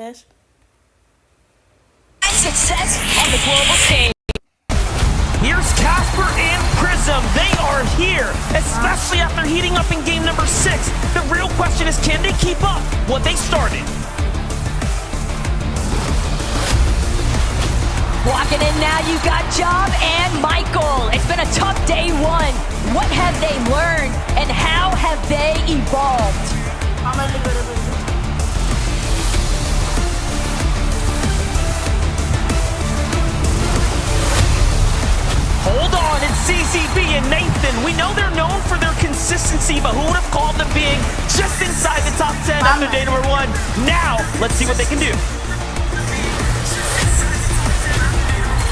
gracias. Success on the global stage. Here's Casper and Prism. They are here, especially after heating up in game number 6. The real question is, can they keep up what they started? Walking in now, you got Job and Michael. It's been a tough day 1. What have they learned and how have they evolved? Hold on, it's CCB and Nathan. We know they're known for their consistency, but who would have called them being just inside the top 10 after day number 1? Now, let's see what they can do.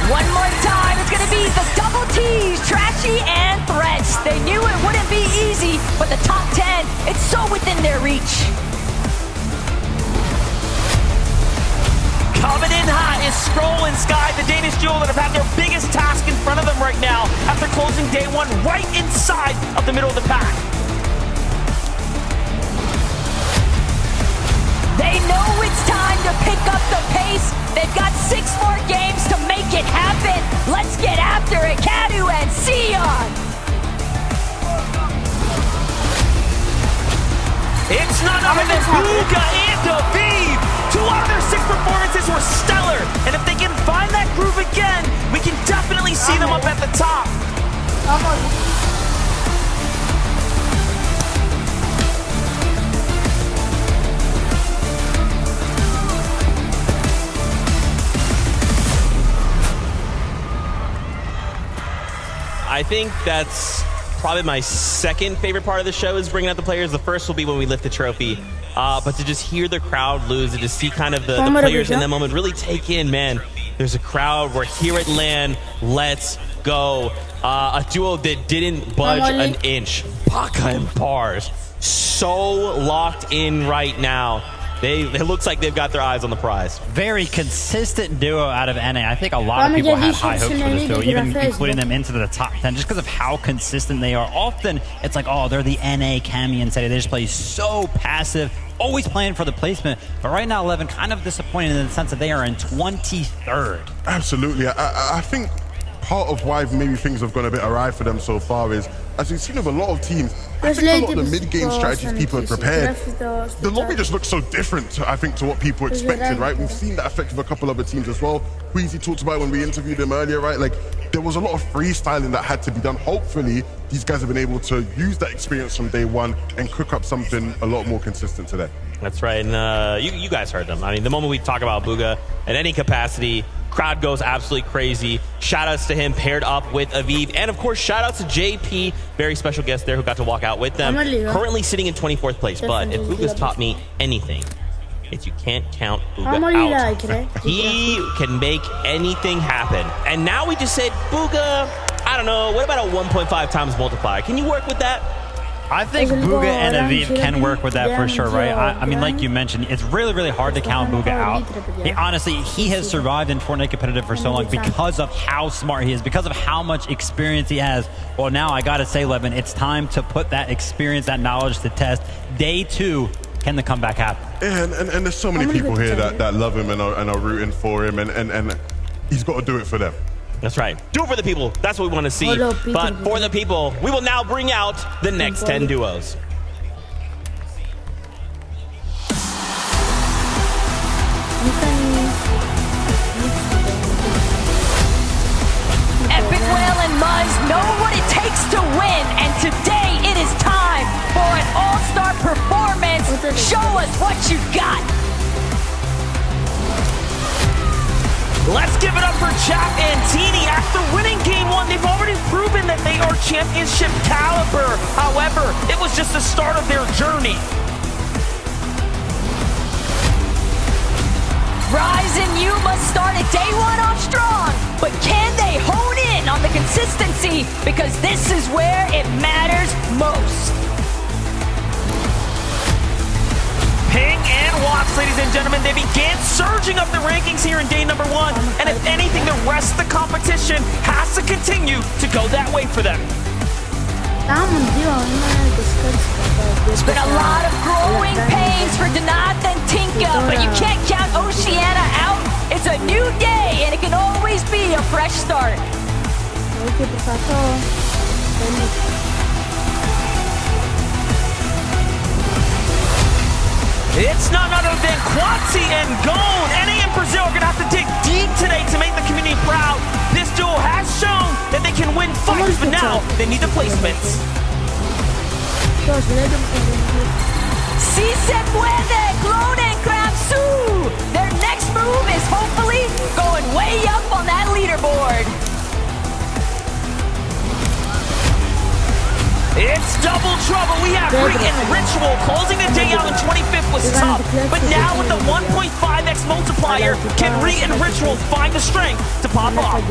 One more time, it's gonna be the double T's, Trashy and Threats. They knew it wouldn't be easy, but the top 10, it's so within their reach. Coming in hot is Skrull and Sky, the Danish duo that have had their biggest task in front of them right now after closing day 1 right inside of the middle of the pack. They know it's time to pick up the pace. They've got 6 more games to make it happen. Let's get after it, Kadu and Sion. It's none other than Bugha and Aviv. 2 out of their 6 performances were stellar. And if they can find that groove again, we can definitely see them up at the top. I think that's probably my second favorite part of the show is bringing out the players. The first will be when we lift the trophy. But to just hear the crowd lose and to see kind of the players in that moment really take in, man, there's a crowd. We're here at LAN. Let's go. A duo that didn't budge an inch. Baka and Bars. So locked in right now. It looks like they've got their eyes on the prize. Very consistent duo out of NA. I think a lot of people had high hopes for this duo, even including them into the top 10, just because of how consistent they are. Often, it's like, oh, they're the NA Cammy and Seti. They just play so passive, always playing for the placement. But right now, 11, kind of disappointed in the sense that they are in 23rd. Absolutely. I think part of why maybe things have gone a bit awry for them so far is, as we've seen with a lot of teams, I think a lot of the mid-game strategies people had prepared, the lobby just looks so different, I think, to what people expected, right? We've seen that effect with a couple other teams as well. Queasy talked about it when we interviewed him earlier, right? Like, there was a lot of freestyling that had to be done. Hopefully, these guys have been able to use that experience from day 1 and cook up something a lot more consistent today. That's right, and you guys heard them. I mean, the moment we talk about Bugha in any capacity, crowd goes absolutely crazy. Shout-outs to him paired up with Aviv. And, of course, shout-outs to JP, very special guest there who got to walk out with them. Currently sitting in 24th place, but if Bugha's taught me anything, it's you can't count Bugha out. He can make anything happen. And now we just said, Bugha, I don't know, what about a 1.5 times multiplier? Can you work with that? I think Bugha and Aviv can work with that for sure, right? I mean, like you mentioned, it's really, really hard to count Bugha out. He has survived in Fortnite competitive for so long because of how smart he is, because of how much experience he has. Well, now I gotta say, Levin, it's time to put that experience, that knowledge to test. Day 2, can the comeback happen? Yeah, and there's so many people here that love him and are rooting for him, and he's got to do it for them. That's right. Do it for the people. That's what we want to see. But for the people, we will now bring out the next 10 duos. Epic Whale and Muzz know what it takes to win, and today it is time for an all-star performance. Show us what you got. Let's give it up for Chap and Teeny. After winning game 1, they've already proven that they are championship caliber. However, it was just the start of their journey. Rise and you must start at day 1 off strong, but can they hone in on the consistency? Because this is where it matters most. Ping and Watts, ladies and gentlemen, they began surging up the rankings here in day number 1. And if anything, the rest of the competition has to continue to go that way for them. It's been a lot of growing pains for Danath and Tinka, but you can't count a fresh start. It's none other than Quatsi and Gon. NA and Brazil are going to have to dig deep today to make the community proud. This duo has shown that they can win fights, but now they need the placements. Si se puede, Clone and Kramsu. Their next move is hopefully going way up on that leaderboard. It's double trouble. We have Reet and Ritual closing the day out in 25th was tough. But now with the 1.5x multiplier, can Reet and Ritual find the strength to pop off?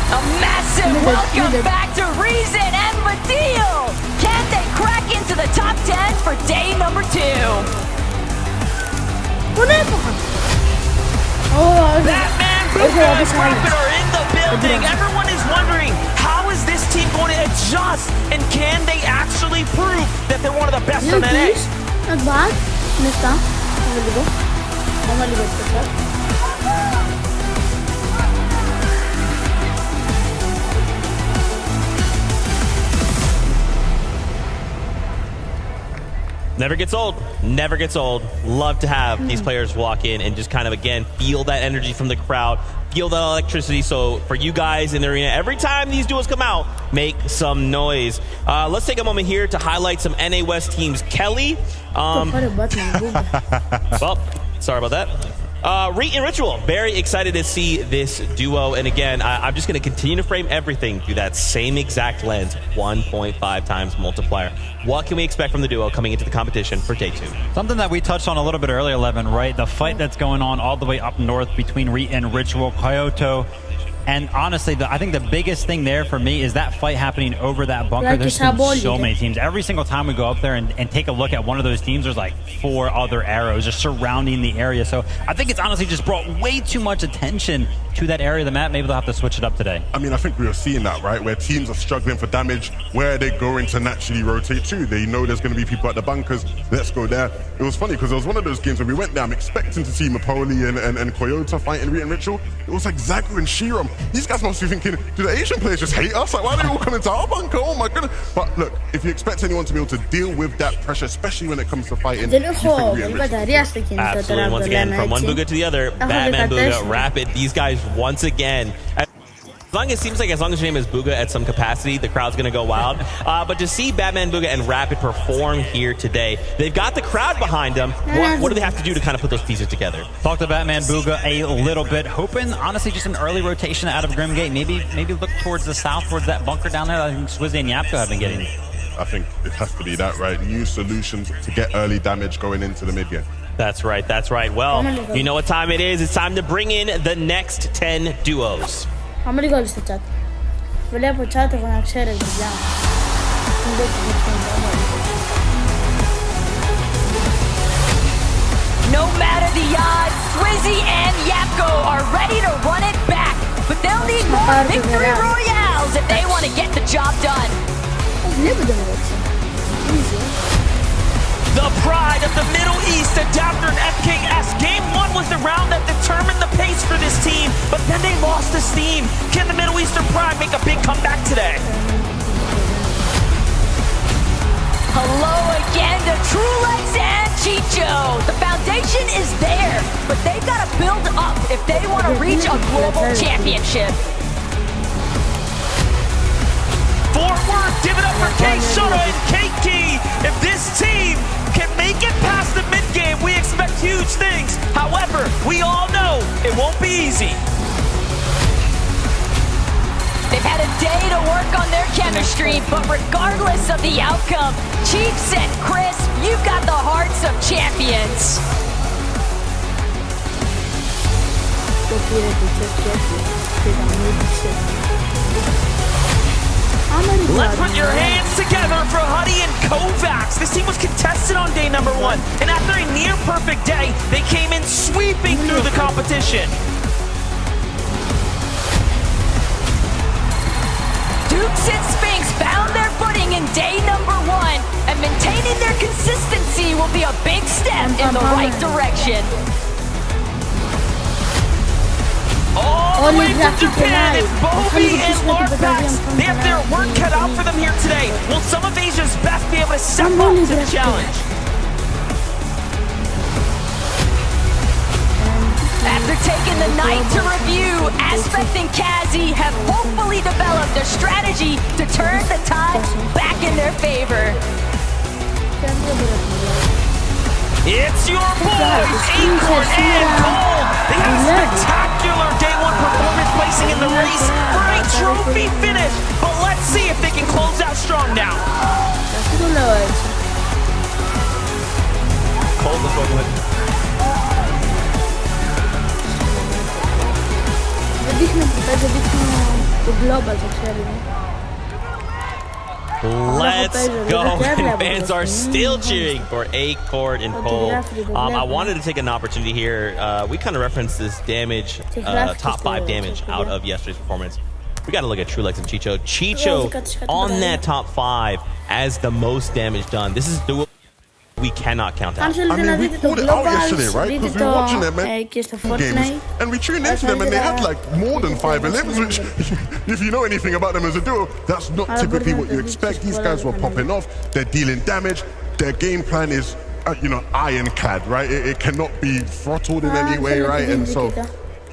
A massive welcome back to Reason and Madeal. Can they crack into the top 10 for day number 2? Batman, Booga, and Rapid are in the building. Everyone is wondering, how is this team going to adjust? And can they actually prove that they're one of the best on NA? Not bad. Nesta. Never gets old. Never gets old. Love to have these players walk in and just kind of, again, feel that energy from the crowd, feel that electricity. So for you guys in the arena, every time these duos come out, make some noise. Let's take a moment here to highlight some NA West teams. Kelly. Well, sorry about that. Reet and Ritual, very excited to see this duo. And again, I'm just going to continue to frame everything through that same exact lens, 1.5 times multiplier. What can we expect from the duo coming into the competition for day 2? Something that we touched on a little bit earlier, Levin, right? The fight that's going on all the way up north between Reet and Ritual, Kyoto. And honestly, I think the biggest thing there for me is that fight happening over that bunker. There's been so many teams. Every single time we go up there and take a look at one of those teams, there's like 4 other arrows just surrounding the area. So I think it's honestly just brought way too much attention to that area of the map. Maybe they'll have to switch it up today. I mean, I think we are seeing that, right? Where teams are struggling for damage, where are they going to naturally rotate to? They know there's going to be people at the bunkers. Let's go there. It was funny because it was one of those games when we went there, I'm expecting to see Mapoli and Kyoto fighting Reet and Ritual. It was like Zagu and Shiram. These guys must be thinking, do the Asian players just hate us? Like, why are they all coming to our bunker? Oh my goodness. But look, if you expect anyone to be able to deal with that pressure, especially when it comes to fighting, absolutely. Once again, from one Booga to the other, Batman, Booga, Rapid, these guys once again. As long as your name is Booga at some capacity, the crowd's going to go wild. But to see Batman, Booga, and Rapid perform here today, they've got the crowd behind them. What do they have to do to kind of put those pieces together? Talk to Batman, Booga a little bit. Hoping, honestly, just an early rotation out of Grimgate. Maybe look towards the south, towards that bunker down there. I think Swizzy and Yapko have been getting. I think it has to be that, right? New solutions to get early damage going into the mid game. That's right. That's right. Well, you know what time it is. It's time to bring in the next 10 duos. How many goals did that? Volevo chat con accedere al vediamo. No matter the odds, Swizzy and Yapko are ready to run it back, but they'll need more victory royales if they want to get the job done. The pride of the Middle East, Adapter and FKS. Game 1 was the round that determined the pace for this team, but then they lost the steam. Can the Middle Eastern Pride make a big comeback today? Hello again to Trulex and Chicho. The foundation is there, but they've got to build up if they want to reach a global championship. Fort Worth, give it up for K Shota and Keiki. If this team can make it past the mid-game, we expect huge things. However, we all know it won't be easy. They've had a day to work on their chemistry, but regardless of the outcome, Chiefs and Chris, you've got the hearts of champions. Let's put your hands together for Huddy and Kovacs. This team was contested on day number 1, and after a near-perfect day, they came in sweeping through the competition. Dukes and Sphinx found their footing in day number 1, and maintaining their consistency will be a big step in the right direction. all the way from Japan, it's Bobby and Larpax. They have their work cut out for them here today. Will some of Asia's best be able to step up to the challenge? After taking the night to review, Aspect and Kazi have hopefully developed a strategy to turn the tide back in their favor. It's your boys, Acorn and Cold. They had a spectacular day one performance, placing in the race for a trophy finish. But let's see if they can close out strong now. Cold the fuck with. Let's go. And fans are still cheering for Acorn and Cold. I wanted to take an opportunity here. We kind of referenced this damage, top 5 damage out of yesterday's performance. We got to look at Truelex and Chicho. Chicho on that top 5 as the most damage done. This is the we cannot count out. I mean, we pulled it out yesterday, right? Because we were watching them games, and we tuned into them, and they had like more than 5 11s, which, if you know anything about them as a duo, that's not typically what you expect. These guys were popping off. They're dealing damage. Their game plan is, ironclad, right? It cannot be throttled in any way, right? And so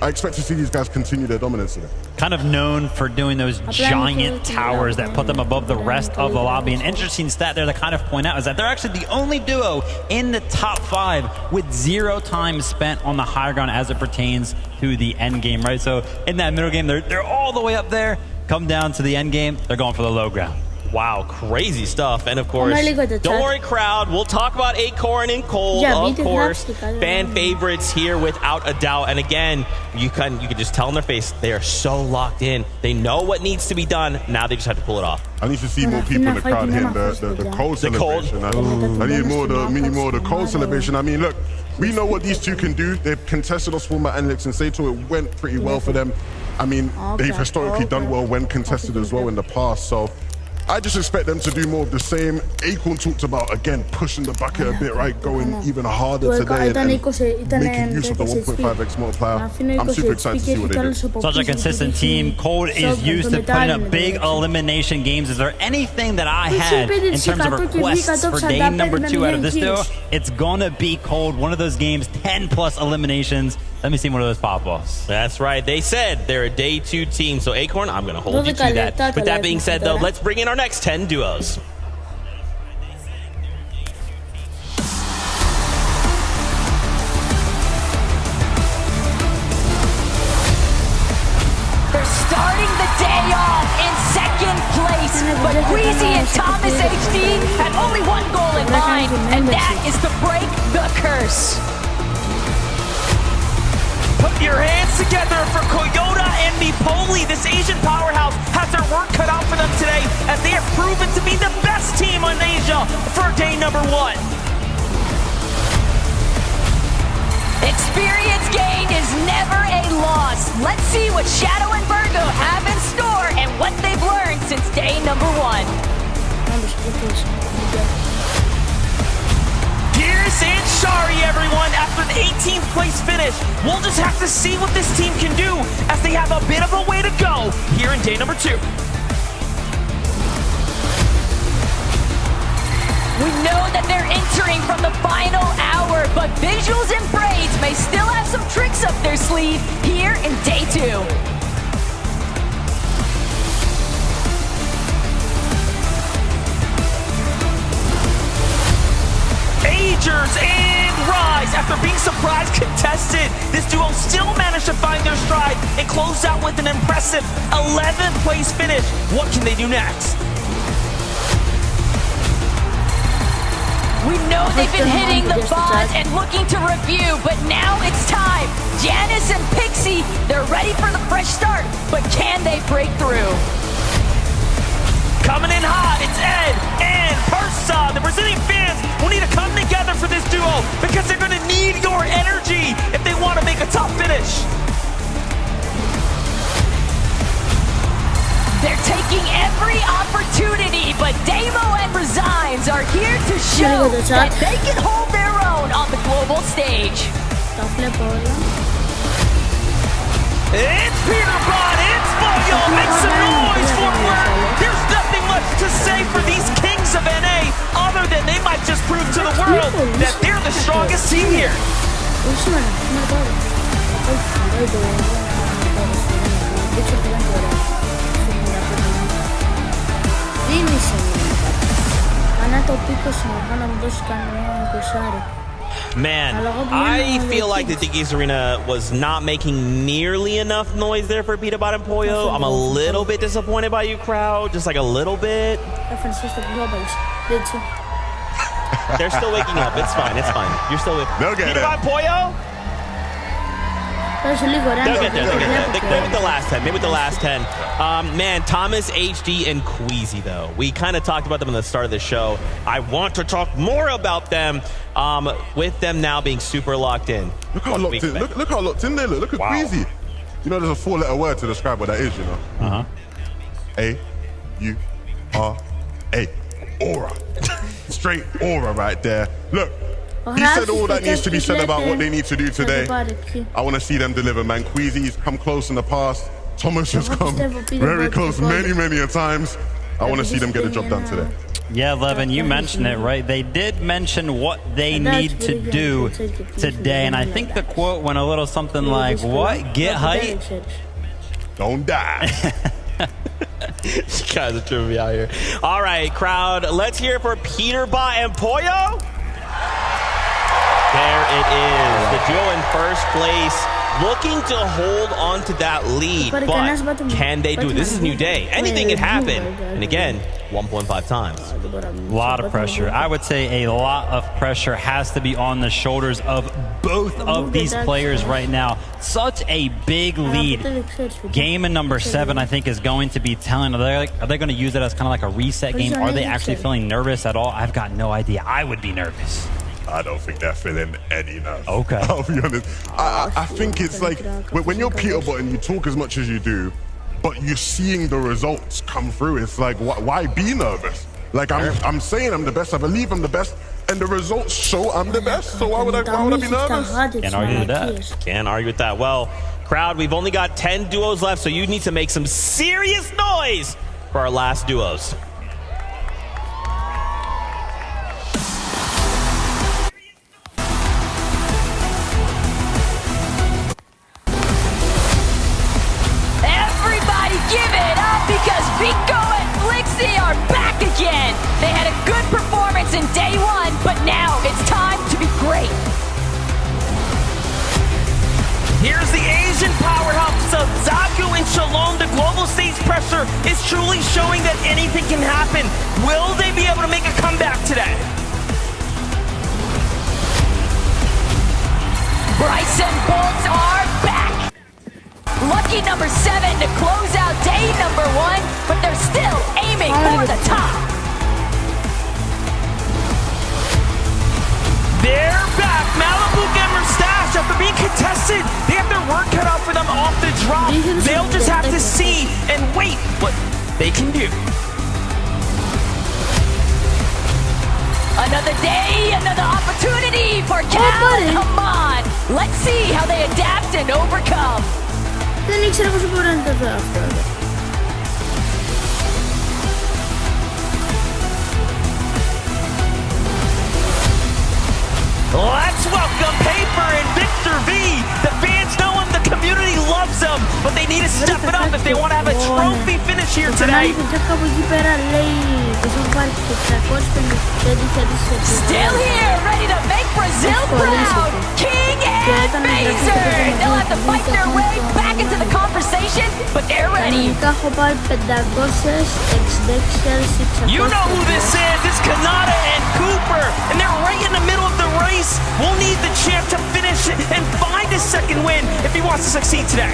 I expect to see these guys continue their dominance today. Kind of known for doing those giant towers that put them above the rest of the lobby. An interesting stat there to kind of point out is that they're actually the only duo in the top 5 with 0 time spent on the higher ground as it pertains to the end game, right? So in that middle game, they're all the way up there. Come down to the end game, they're going for the low ground. Wow, crazy stuff. And of course, don't worry, crowd. We'll talk about Acorn and Cold, of course. Fan favorites here without a doubt. And again, you can just tell in their face, they are so locked in. They know what needs to be done. Now they just have to pull it off. I need to see more people in the crowd hitting the Cold celebration. I need more of the Cold celebration. I mean, look, we know what these two can do. They've contested us, former Alex and Sato. It went pretty well for them. I mean, they've historically done well when contested as well in the past. So I just expect them to do more of the same. Acorn talked about, again, pushing the bucket a bit, right? Going even harder today and making use of the 1.5x multiplier. I'm super excited to see what they do. Such a consistent team. Cold is used to putting up big elimination games. Is there anything that I had in terms of requests for day number 2 out of this duo? It's gonna be Cold. One of those games, 10+ eliminations. Let me see one of those pop-offs. That's right. They said they're a day 2 team. So Acorn, I'm going to hold you to that. With that being said, though, let's bring in our next 10 duos. They're starting the day off in 2nd place, but Queasy and Thomas HD have only one goal in mind, and that is to break the curse. Put your hands together for Koyota and Mipoli. This Asian powerhouse has their work cut out for them today, as they have proven to be the best team in Asia for day number 1. Experience gained is never a loss. Let's see what Shadow and Virgo have in store and what they've learned since day number 1. Gears and Shari, everyone, after the 18th place finish. We'll just have to see what this team can do, as they have a bit of a way to go here in day number 2. We know that they're entering from the final hour, but Visuals and Braids may still have some tricks up their sleeve here in day 2. Agers and Rise, after being surprise contested, this duo still managed to find their stride and close out with an impressive 11th place finish. What can they do next? We know they've been hitting the bonds and looking to review, but now it's time. Janice and Pixie, they're ready for the fresh start, but can they break through? Coming in hot, it's Ed and Persa. The Brazilian fans will need to come together for this duo, because they're going to need your energy if they want to make a top finish. They're taking every opportunity, but Damo and Resigns are here to show that they can hold their own on the global stage. It's Peter Bot, it's Boyo, make some noise for work. There's nothing much to say for these kings of NA other than they might just prove to the world that they're the strongest team here. Man, I feel like the Dickies Arena was not making nearly enough noise there for Peter Bot and Pollo. I'm a little bit disappointed by you, crowd. Just like a little bit. They're still waking up. It's fine. It's fine. You're still with Peter Bot and Pollo? They'll get there. Maybe with the last 10. Maybe with the last 10. Man, Thomas, HD, and Queasy, though. We kind of talked about them at the start of the show. I want to talk more about them with them now being super locked in. Look how locked in. Look how locked in they look. Look at Queasy. You know, there's a 4-letter word to describe what that is, you know? A-U-R-A. Aura. Straight aura right there. Look. He said all that needs to be said about what they need to do today. I want to see them deliver, man. Queasy's come close in the past. Thomas has come very close many a times. I want to see them get the job done today. Yeah, Levin, you mentioned it, right? They did mention what they need to do today, and I think the quote went a little something like, what? Get height? Don't die. You guys are tripping me out here. All right, crowd, let's hear it for Peter Bot and Pollo. There it is. The duo in first place, looking to hold on to that lead, but can they do it? This is a new day. Anything can happen. And again, 1.5 times. A lot of pressure. I would say a lot of pressure has to be on the shoulders of both of these players right now. Such a big lead. Game in number 7, I think, is going to be telling. Are they going to use it as kind of like a reset game? Are they actually feeling nervous at all? I've got no idea. I would be nervous. I don't think they're feeling any nerves. Okay. I'll be honest. I think it's like when you're Peter Bot and you talk as much as you do, but you're seeing the results come through. It's like, why be nervous? Like I'm saying I'm the best. I believe I'm the best, and the results show I'm the best. So why would I be nervous? Can't argue with that. Can't argue with that. Well, crowd, we've only got 10 duos left, so you need to make some serious noise for our last duos. Vico and Blixie are back again. They had a good performance in day 1, but now it's time to be great. Here's the Asian powerhouse of Zaku and Shalom. The global stage pressure is truly showing that anything can happen. Will they be able to make a comeback today? Bryce and Bolt are back. Lucky number 7 to close out day number 1, but they're still aiming for the top. They're back. Malibu Gamer Stash, after being contested, they have their work cut out for them off the drop. They'll just have to see and wait what they can do. Another day, another opportunity for Cal. Come on, let's see how they adapt and overcome. Let's welcome Paper and Victor V. The fans know him, the community loves him, but they need to step it up if they want to have a trophy finish here today. Still here, ready to make Brazil proud. King and Phaser. They'll have to fight their way back into the conversation, but they're ready. You know who this is. It's Kanata and Cooper, and they're right in the middle of the race. We'll need the champ to finish it and find his second win if he wants to succeed today.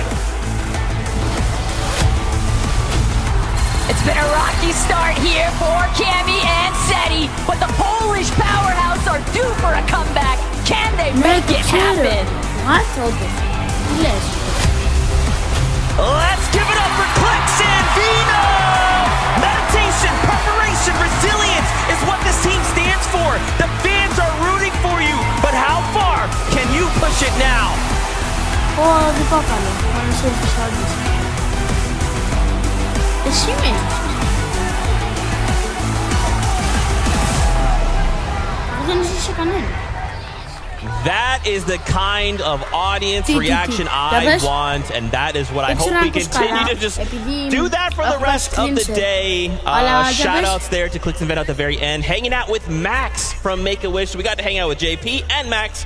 It's been a rocky start here for Cammy and Seti, but the Polish powerhouse are due for a comeback. Can they make it happen? Let's give it up for Clix and Vino! Meditation, preparation, resilience is what this team stands for. The fans are rooting for you, but how far can you push it now? ripapalo. Quando si saldi. E si mette. Perché non si seccano? That is the kind of audience reaction I want, and that is what I hope we continue to just do that for the rest of the day. Shout outs there to Clicks and Ven at the very end. Hanging out with Max from Make-A-Wish. We got to hang out with JP and Max.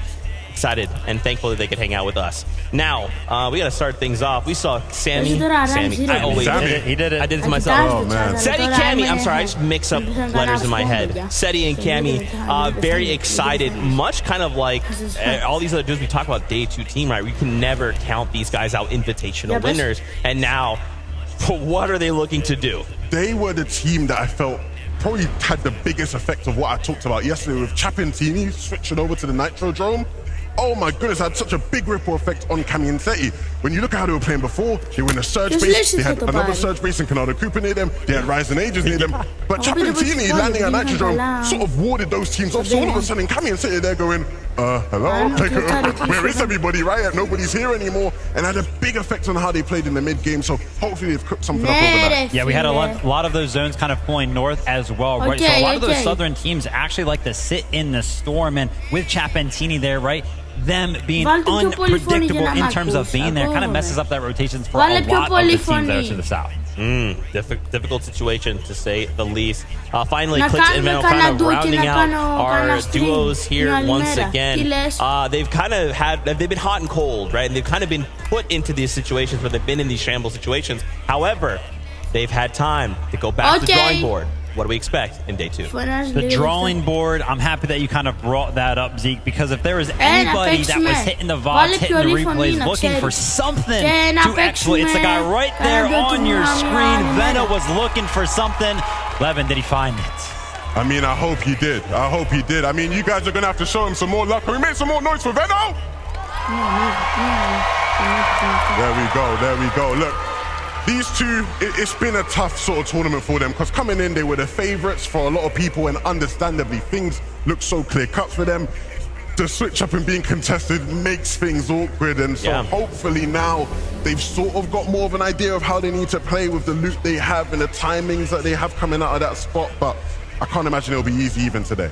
Excited and thankful that they could hang out with us. Now, we got to start things off. We saw Sammy. I always did it. He did it. I did it to myself. Oh, man. Seti, Cammy. I'm sorry, I just mix up letters in my head. Seti and Cammy, very excited. Much kind of like all these other dudes we talk about day 2 team, right? We can never count these guys out invitational winners. And now, what are they looking to do? They were the team that I felt probably had the biggest effect of what I talked about yesterday with Chapentini switching over to the Nitrodrome. Oh my goodness, it had such a big ripple effect on Cammy and Seti. When you look at how they were playing before, they were in a surge base, they had another surge base in Canada Cooper near them, they had Ryzen Ages near them. But Chapentini landing at Nitrodrome sort of warded those teams off. So all of a sudden, Cammy and Seti, they're going, hello? Where is everybody, right? Nobody's here anymore. And had a big effect on how they played in the mid-game. So hopefully they've cooked something up over that. Yeah, we had a lot of those zones kind of pulling north as well, right? So a lot of those southern teams actually like to sit in the storm. And with Chapentini there, right? Them being unpredictable in terms of being there kind of messes up that rotations for a lot of the teams there to the south. Difficult situation to say the least. Finally, Clicks and Ven kind of rounding out our duos here once again. They've been hot and cold, right? And they've kind of been put into these situations where they've been in these shambles situations. However, they've had time to go back to the drawing board. What do we expect in day 2? The drawing board, I'm happy that you kind of brought that up, Zeke, because if there was anybody that was hitting the VODs, hitting the replays, looking for something to exploit, it's the guy right there on your screen. Veno was looking for something. Levin, did he find it? I mean, I hope he did. I hope he did. I mean, you guys are going to have to show him some more luck. Can we make some more noise for Veno? There we go. There we go. Look. These two, it's been a tough sort of tournament for them because coming in, they were the favorites for a lot of people, and understandably, things look so clear-cut for them. The switch up and being contested makes things awkward, and so hopefully now they've sort of got more of an idea of how they need to play with the loot they have and the timings that they have coming out of that spot, but I can't imagine it'll be easy even today.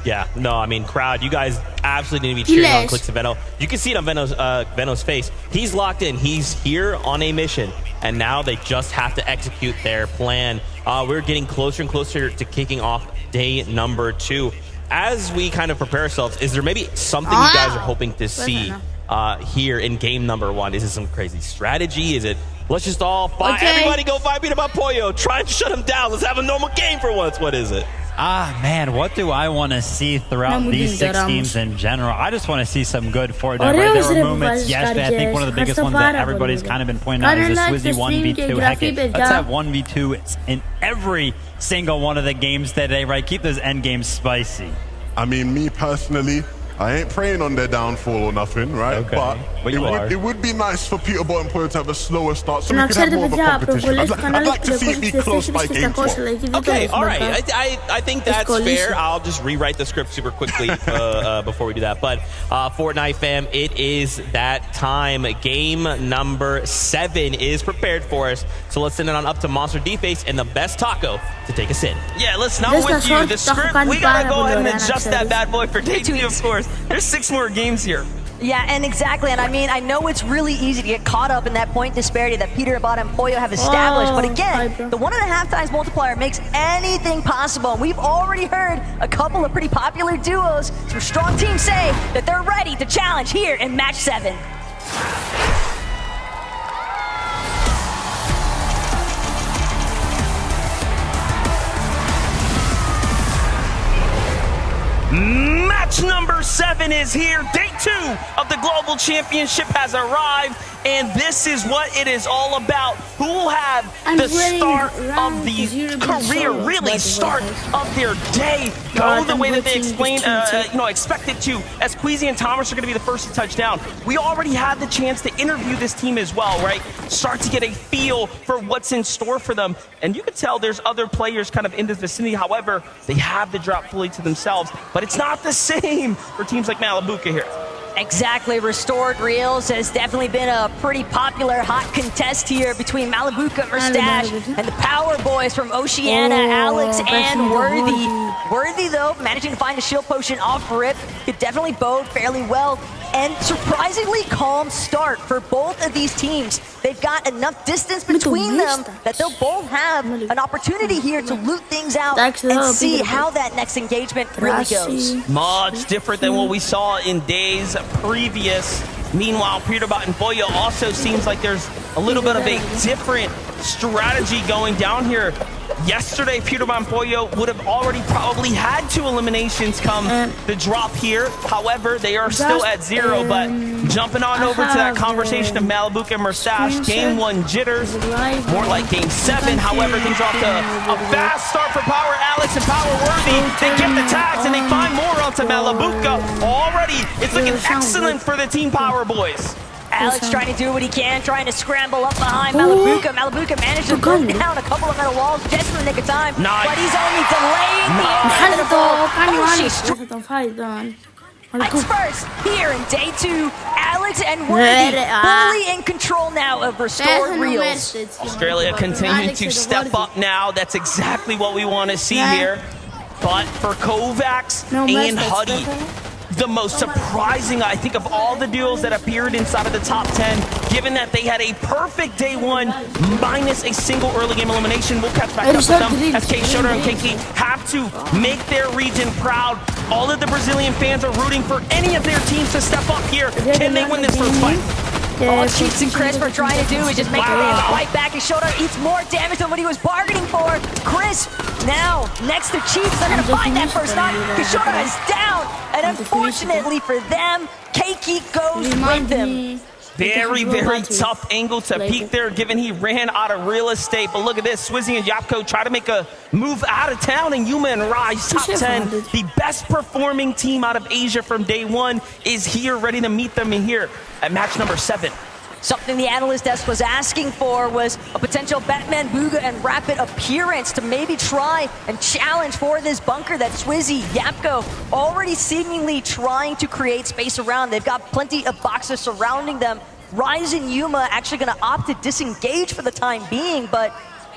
Yeah, no, I mean, crowd, you guys absolutely need to be cheering on Clicks and Veno. You can see it on Veno's face. He's locked in. He's here on a mission, and now they just have to execute their plan. We're getting closer and closer to kicking off day number 2. As we kind of prepare ourselves, is there maybe something you guys are hoping to see here in game number 1? Is it some crazy strategy? Is it, let's just all fight, everybody go 5 beat about Pollo, try and shut him down, let's have a normal game for once? What is it? Man, what do I want to see throughout these 6 teams in general? I just want to see some good for them. Right? There were moments yesterday, I think one of the biggest ones that everybody's kind of been pointing out is the Swizzy 1v2. Heck, let's have 1v2 in every single one of the games today, right? Keep those end games spicy. I mean, me personally, I ain't praying on their downfall or nothing, right? Okay. But it would be nice for Peterborough and Pollo to have a slower start so we could have more of a competition. I'd like to see it be close by game 12. Okay, all right. I think that's fair. I'll just rewrite the script super quickly before we do that. But Fortnite fam, it is that time. Game number 7 is prepared for us. So let's send it on up to Monster D-Face and the best taco to take us in. Yeah, listen, I'm with you. The script, we gotta go ahead and adjust that bad boy for day 2, of course. There's 6 more games here. Yeah, and exactly. And I mean, I know it's really easy to get caught up in that point disparity that Peterborough and Pollo have established. But again, the 1.5 times multiplier makes anything possible. And we've already heard a couple of pretty popular duos. Some strong teams say that they're ready to challenge here in match 7. Match number 7 is here. Day 2 of the Global Championship has arrived, and this is what it is all about. Who will have the start of the career, really start of their day, go the way that they explained, expected to, as Queasy and Thomas are going to be the first to touch down. We already had the chance to interview this team as well, right? Start to get a feel for what's in store for them, and you can tell there's other players kind of in the vicinity. However, they have the drop fully to themselves, but it's not the same for teams like Malibuca here. Exactly. Restored Reels has definitely been a pretty popular hot contest here between Malibuca, Merstash, and the Power Boys from Oceania, Alex, and Worthy. Worthy, though, managing to find a shield potion off rip, could definitely bode fairly well. And surprisingly calm start for both of these teams. They've got enough distance between them that they'll both have an opportunity here to loot things out and see how that next engagement really goes. Much different than what we saw in days previous. Meanwhile, Peterbot and Pollo also seems like there's a little bit of a different strategy going down here. Yesterday, Peterbot and Pollo would have already probably had 2 eliminations come the drop here. However, they are still at 0, but jumping on over to that conversation of Malibuca and Merstash, game 1 jitters, more like game 7. However, things are off to a fast start for Power Alex and Power Worthy. They get the tags and they find more onto Malibuca. Already, it's looking excellent for the Team Power Boys. Alex trying to do what he can, trying to scramble up behind Malibuca. Malibuca managed to put down a couple of metal walls just in the nick of time, but he's only delaying the onset of the ball. Alex first here in day 2. Alex and Worthy fully in control now of Restored Reels. Australia continuing to step up now. That's exactly what we want to see here. But for Kovacs and Huddy, the most surprising, I think, of all the duels that appeared inside of the top 10, given that they had a perfect day 1 minus a single early game elimination. We'll catch back up with them as K-Shota and KK have to make their region proud. All of the Brazilian fans are rooting for any of their teams to step up here. Can they win this first fight? All Cheeks and Chris are trying to do is just make a right back. K-Shota eats more damage than what he was bargaining for. Chris now next to Cheeks. They're going to find that first knock. K-Shota is down. And unfortunately for them, Keiki goes with them. Very, very tough angle to peek there, given he ran out of real estate. But look at this, Swizzy and Yapko try to make a move out of town, and Yuma and Rise, top 10. The best performing team out of Asia from day 1 is here, ready to meet them in here at match number 7. Something the analyst desk was asking for was a potential Batman, Bugha, and Rapid appearance to maybe try and challenge for this bunker that Swizzy, Yapko, already seemingly trying to create space around. They've got plenty of boxes surrounding them. Rise and Yuma actually going to opt to disengage for the time being, but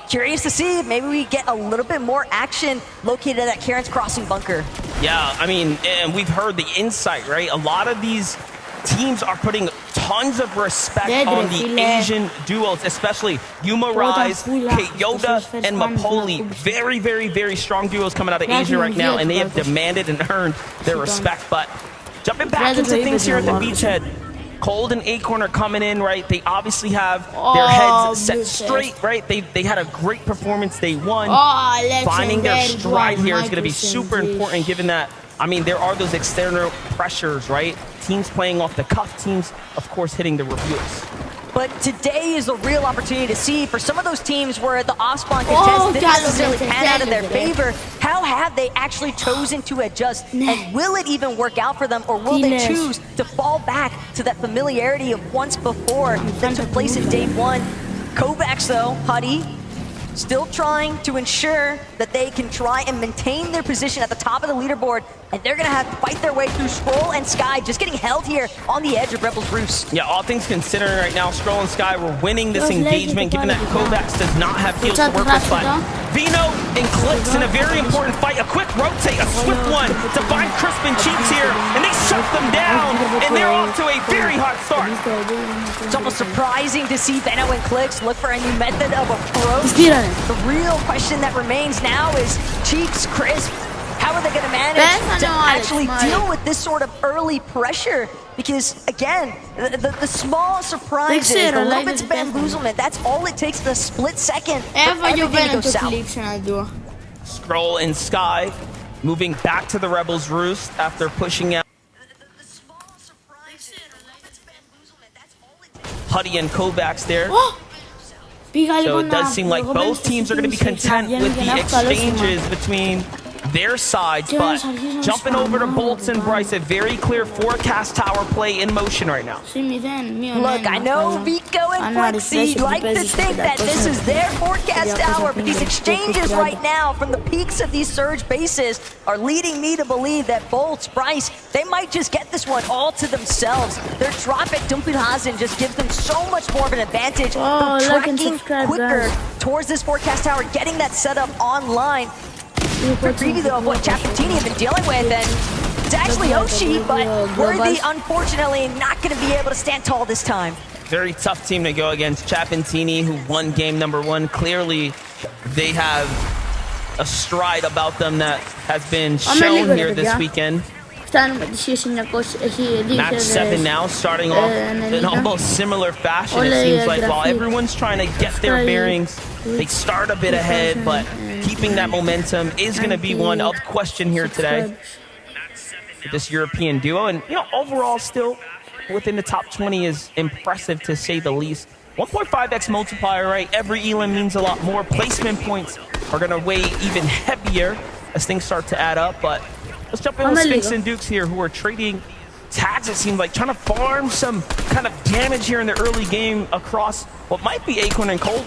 curious to see if maybe we get a little bit more action located at that Karen's Crossing bunker. Yeah, I mean, and we've heard the insight, right? A lot of these teams are putting tons of respect on the Asian duos, especially Yuma Rise, K-Yoda, and Mapoli. Very, very, very strong duos coming out of Asia right now, and they have demanded and earned their respect. But jumping back into things here at the beachhead, Cold and Acorn are coming in, right? They obviously have their heads set straight, right? They had a great performance day 1. Finding their stride here is going to be super important, given that, I mean, there are those external pressures, right? Teams playing off the cuff, teams, of course, hitting the reviewers. But today is a real opportunity to see for some of those teams where the off-spawn contest didn't necessarily pan out in their favor, how have they actually chosen to adjust? And will it even work out for them, or will they choose to fall back to that familiarity of once before that took place in day 1? Kovacs, though, Huddy, still trying to ensure that they can try and maintain their position at the top of the leaderboard, and they're going to have to fight their way through Scroll and Sky, just getting held here on the edge of Rebel's Roost. Yeah, all things considering right now, Scroll and Sky were winning this engagement, given that Kovacs does not have heals to work with. But Vino and Clix in a very important fight. A quick rotate, a swift one to find Crispin Cheeks here, and they shut them down, and they're off to a very hot start. It's almost surprising to see Veno and Clix look for a new method of approach. The real question that remains now is Cheeks, Crisp, how are they going to manage to actually deal with this sort of early pressure? Because, again, the small surprises, the little bits of bamboozlement, that's all it takes in a split second for everything to go south. Scroll and Sky moving back to the Rebels' Roost after pushing out Huddy and Kovacs there. So it does seem like both teams are going to be content with the exchanges between their sides, but jumping over to Bolts and Bryce, a very clear forecast tower play in motion right now. Look, I know Vico and Flexi like to think that this is their forecast tower, but these exchanges right now from the peaks of these Surge bases are leading me to believe that Bolts, Bryce, they might just get this one all to themselves. Their drop at Dumpelhazen just gives them so much more of an advantage. They're tracking quicker towards this forecast tower, getting that setup online. Quick preview though of what Chapentini have been dealing with, and it's actually Oshi, but Worthy unfortunately not going to be able to stand tall this time. Very tough team to go against. Chapentini, who won game number 1. Clearly, they have a stride about them that has been shown here this weekend. Match 7 now, starting off in almost similar fashion. It seems like while everyone's trying to get their bearings, they start a bit ahead, but keeping that momentum is going to be one of question here today. This European duo, and you know, overall still within the top 20 is impressive to say the least. 1.5x multiplier, right? Every elim means a lot more. Placement points are going to weigh even heavier as things start to add up, but let's jump in with Sphinx and Dukes here, who are trading tags, it seems like, trying to farm some kind of damage here in the early game across what might be Acorn and Cold.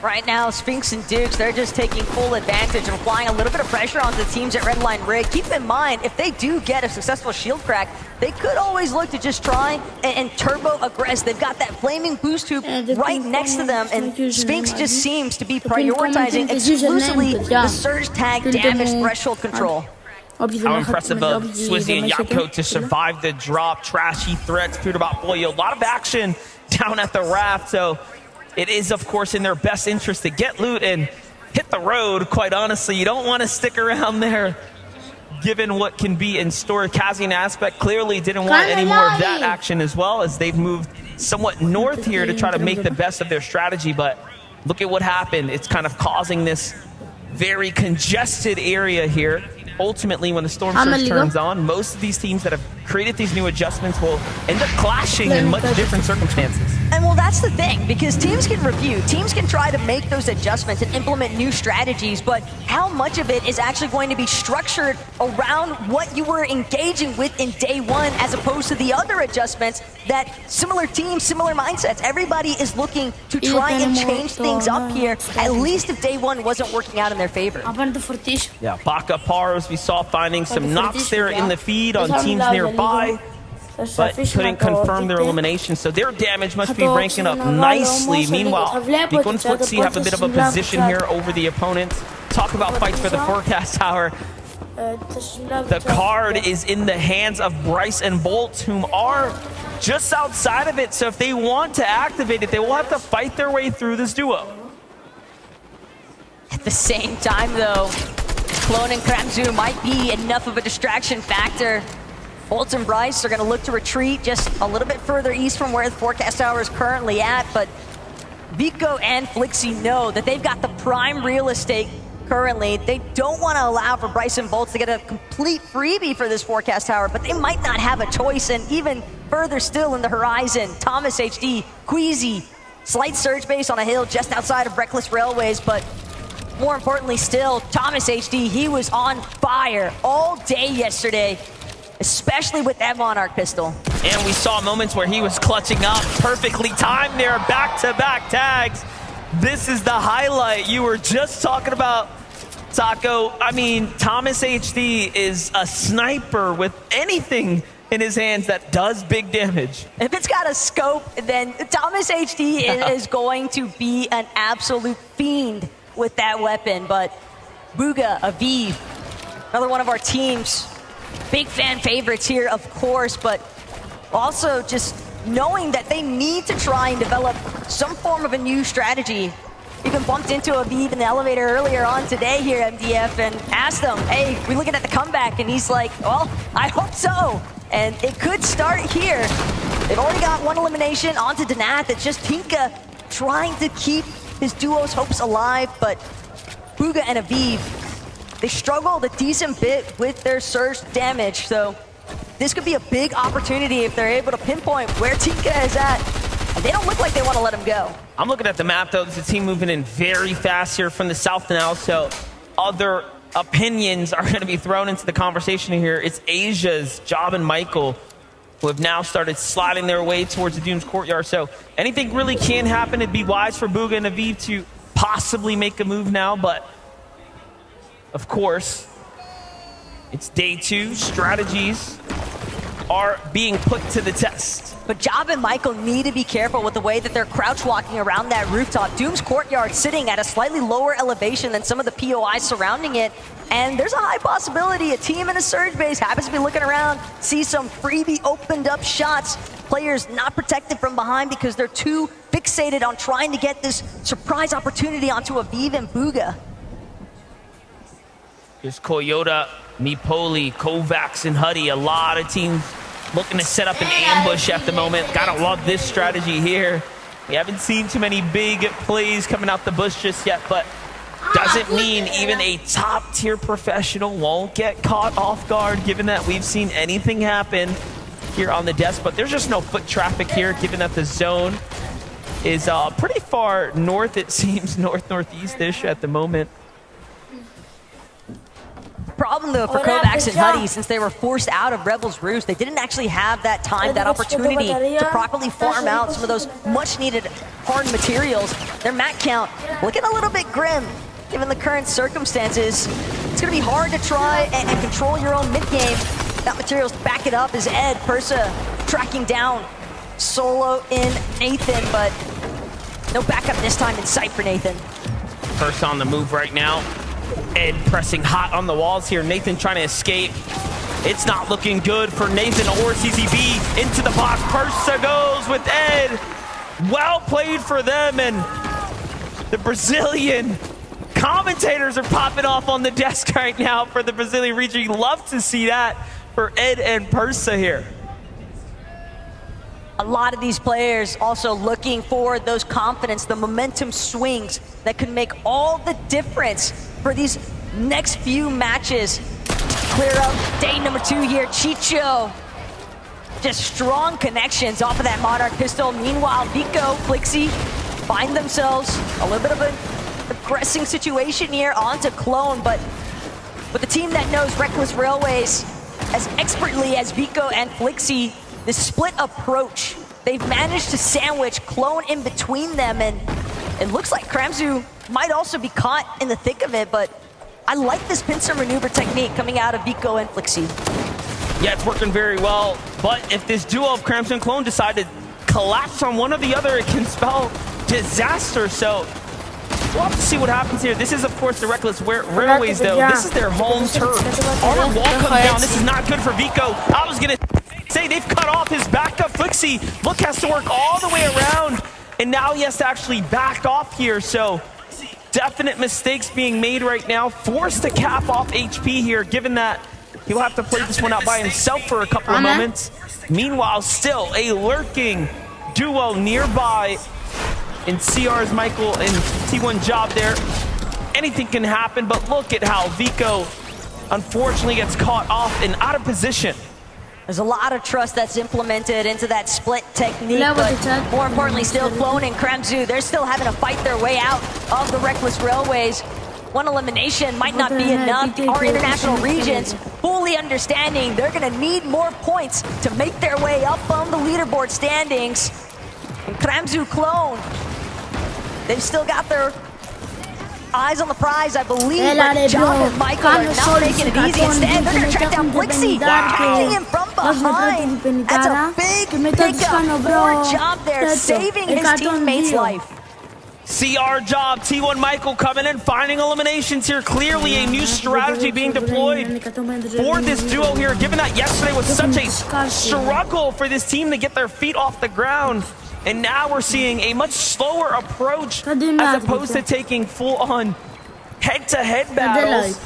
Right now, Sphinx and Dukes, they're just taking full advantage and applying a little bit of pressure onto the teams at Redline Rig. Keep in mind, if they do get a successful shield crack, they could always look to just try and turbo aggress. They've got that flaming boost tube right next to them, and Sphinx just seems to be prioritizing exclusively the Surge tag damage threshold control. How impressive of Swizzy and Yapko to survive the drop. Trashy threats, Peterbot Boyo. A lot of action down at the raft, so it is, of course, in their best interest to get loot and hit the road, quite honestly. You don't want to stick around there, given what can be in store. Kazian Aspect clearly didn't want any more of that action as well, as they've moved somewhat north here to try to make the best of their strategy. But look at what happened. It's kind of causing this very congested area here. Ultimately, when the Storm Surge turns on, most of these teams that have created these new adjustments will end up clashing in much different circumstances. And well, that's the thing, because teams can review, teams can try to make those adjustments and implement new strategies, but how much of it is actually going to be structured around what you were engaging with in day one, as opposed to the other adjustments that similar teams, similar mindsets, everybody is looking to try and change things up here, at least if day one wasn't working out in their favor. Yeah, Baka Pars, we saw finding some knocks there in the feed on teams nearby, but couldn't confirm their elimination, so their damage must be ranking up nicely. Meanwhile, Vico and Flexi have a bit of a position here over the opponents. Talk about fights for the forecast tower. The card is in the hands of Bryce and Bolts, whom are just outside of it, so if they want to activate it, they will have to fight their way through this duo. At the same time, though, Clone and Kramzu might be enough of a distraction factor. Bolts and Bryce are going to look to retreat just a little bit further east from where the forecast tower is currently at, but Vico and Flixie know that they've got the prime real estate currently. They don't want to allow for Bryce and Bolts to get a complete freebie for this forecast tower, but they might not have a choice, and even further still in the horizon, Thomas HD, Queasy, slight surge base on a hill just outside of Reckless Railways, but more importantly still, Thomas HD, he was on fire all day yesterday, especially with that Monarch pistol. And we saw moments where he was clutching up, perfectly timed there, back-to-back tags. This is the highlight you were just talking about, Taco. I mean, Thomas HD is a sniper with anything in his hands that does big damage. If it's got a scope, then Thomas HD is going to be an absolute fiend with that weapon. But Bugha, Aviv, another one of our team's big fan favorites here, of course, but also just knowing that they need to try and develop some form of a new strategy. Even bumped into Aviv in the elevator earlier on today here at MDF and asked him, hey, we looking at the comeback? And he's like, well, I hope so. And it could start here. They've already got one elimination onto Danath. It's just Tinka trying to keep his duo's hopes alive, but Bugha and Aviv, they struggled a decent bit with their surge damage, so this could be a big opportunity if they're able to pinpoint where Tinka is at. And they don't look like they want to let him go. I'm looking at the map, though. There's a team moving in very fast here from the south now, so other opinions are going to be thrown into the conversation here. It's Asia's, Job, and Michael who have now started sliding their way towards the Doom's Courtyard. So anything really can happen. It'd be wise for Bugha and Aviv to possibly make a move now, but of course, it's day 2. Strategies are being put to the test. But Job and Michael need to be careful with the way that they're crouch walking around that rooftop. Doom's Courtyard sitting at a slightly lower elevation than some of the POIs surrounding it. And there's a high possibility a team in a surge base happens to be looking around, see some freebie opened up shots. Players not protected from behind because they're too fixated on trying to get this surprise opportunity onto Aviv and Bugha. Here's Coyota, Mipoli, Kovacs, and Huddy. A lot of teams looking to set up an ambush at the moment. Gotta love this strategy here. We haven't seen too many big plays coming out the bush just yet, but doesn't mean even a top-tier professional won't get caught off guard, given that we've seen anything happen here on the desk. But there's just no foot traffic here, given that the zone is pretty far north, it seems, north-northeast-ish at the moment. Problem though for Kovacs and Huddy, since they were forced out of Rebel's Roost, they didn't actually have that time, that opportunity to properly farm out some of those much needed hard materials. Their mat count looking a little bit grim given the current circumstances. It's gonna be hard to try and control your own mid game. That materials to back it up is Ed, Persa tracking down solo in Nathan, but no backup this time in sight for Nathan. Persa on the move right now. Ed pressing hot on the walls here. Nathan trying to escape. It's not looking good for Nathan or CCB. Into the box. Persa goes with Ed. Well played for them, and the Brazilian commentators are popping off on the desk right now for the Brazilian region. You love to see that for Ed and Persa here. A lot of these players also looking for those confidence, the momentum swings that could make all the difference for these next few matches. Clear up day number 2 here. Chicho, just strong connections off of that Monarch pistol. Meanwhile, Vico, Flixie find themselves a little bit of an aggressing situation here onto Clone, but with a team that knows Reckless Railways as expertly as Vico and Flixie, the split approach, they've managed to sandwich Clone in between them, and it looks like Kramzu might also be caught in the thick of it, but I like this pincer maneuver technique coming out of Vico and Flixie. Yeah, it's working very well, but if this duo of Kramzu and Clone decide to collapse on one or the other, it can spell disaster, so we'll have to see what happens here. This is, of course, the Reckless Railways, though. This is their home turf. Armored wall comes down. This is not good for Vico. I was going to say they've cut off his backup. Flixie, look, has to work all the way around, and now he has to actually back off here, so definite mistakes being made right now. Forced to cap off HP here, given that he'll have to play this one out by himself for a couple of moments. Meanwhile, still a lurking duo nearby in CR's Michael and T1 Job there. Anything can happen, but look at how Vico unfortunately gets caught off and out of position. There's a lot of trust that's implemented into that split technique, but more importantly, still Clone and Kramzu, they're still having to fight their way out of the Reckless Railways. One elimination might not be enough. Our international regions fully understanding they're gonna need more points to make their way up on the leaderboard standings. And Kramzu, Clone, they've still got their eyes on the prize, I believe, but Job and Michael are not making it easy. Instead, they're going to track down Flixie, catching him from behind. That's a big pickup for Job there, saving his teammate's life. CR Job, T1 Michael coming in, finding eliminations here. Clearly a new strategy being deployed for this duo here, given that yesterday was such a struggle for this team to get their feet off the ground. And now we're seeing a much slower approach as opposed to taking full-on head-to-head battles.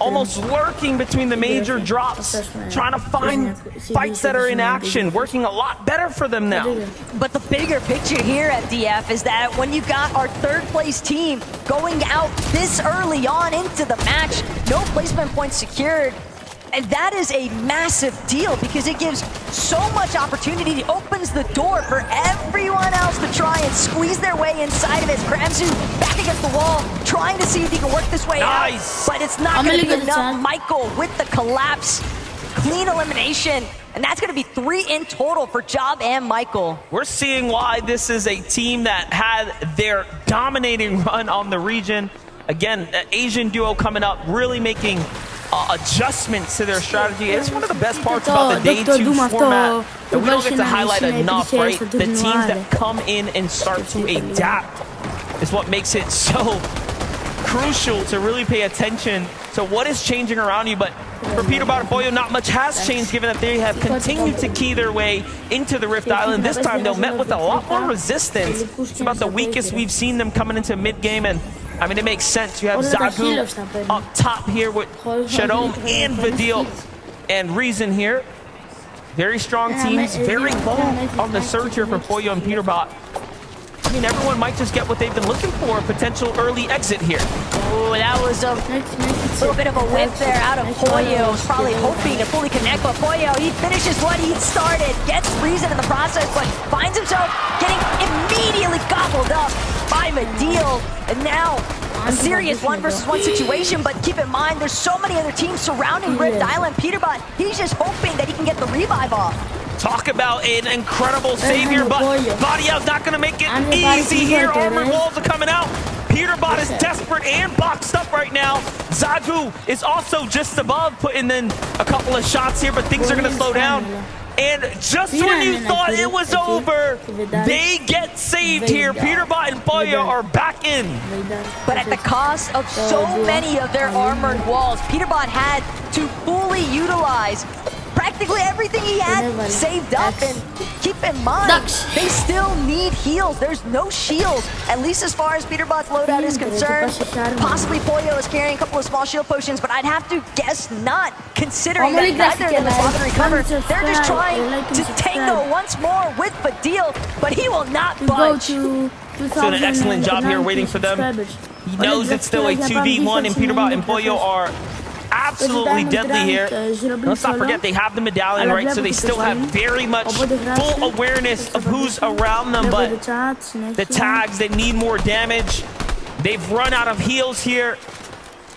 Almost lurking between the major drops, trying to find fights that are in action, working a lot better for them now. But the bigger picture here at DF is that when you've got our third-place team going out this early on into the match, no placement points secured, And that is a massive deal because it gives so much opportunity. It opens the door for everyone else to try and squeeze their way inside of it. Kramzu back against the wall, trying to see if he can work this way out. But it's not going to be enough. Michael with the collapse. Clean elimination. And that's going to be 3 in total for Job and Michael. We're seeing why this is a team that had their dominating run on the region. Again, Asian duo coming up, really making adjustments to their strategy. It's one of the best parts about the Day 2 format that we don't get to highlight enough, right? The teams that come in and start to adapt is what makes it so crucial to really pay attention to what is changing around you. But for Peterbot and Pollo, not much has changed given that they have continued to key their way into the Rift Island. This time, they're met with a lot more resistance. It's about the weakest we've seen them coming into mid-game, and I mean, it makes sense. You have Zagu up top here with Shadow and Vidil and Reason here. Very strong teams, very low on the surge here for Pollo and Peterbot. I mean, everyone might just get what they've been looking for, a potential early exit here. Oh, that was a little bit of a whip there out of Pollo. Was probably hoping to fully connect, but Pollo, he finishes what he started, gets Reason in the process, but finds himself getting immediately gobbled up by Vidil. And now a serious 1-versus-1 situation, but keep in mind, there's so many other teams surrounding Rift Island. Peterbot, he's just hoping that he can get the revive off. Talk about an incredible save here, but Badial's not going to make it easy here. Armored walls are coming out. Peterbot is desperate and boxed up right now. Zagu is also just above, putting in a couple of shots here, but things are going to slow down. And just when you thought it was over, they get saved here. Peterbot and Pollo are back in. But at the cost of so many of their armored walls, Peterbot had to fully utilize practically everything he had saved up. And keep in mind, they still need heals. There's no shield, at least as far as Peterbot's loadout is concerned. Possibly Pollo is carrying a couple of small shield potions, but I'd have to guess not, considering that neither of them is able to recover. They're just trying to tango once more with Vidil, but he will not budge. Doing an excellent job here waiting for them. He knows it's still a 2v1, and Peterbot and Pollo are absolutely deadly here. Let's not forget they have the medallion, right? So they still have very much full awareness of who's around them, but the tags, they need more damage. They've run out of heals here.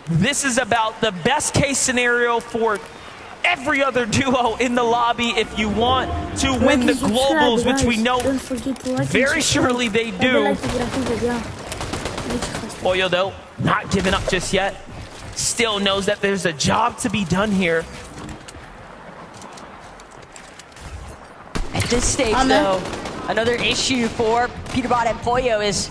This is about the best case scenario for every other duo in the lobby if you want to win the globals, which we know very surely they do. Pollo, though, not giving up just yet. Still knows that there's a job to be done here. At this stage, though, another issue for Peterbot and Pollo is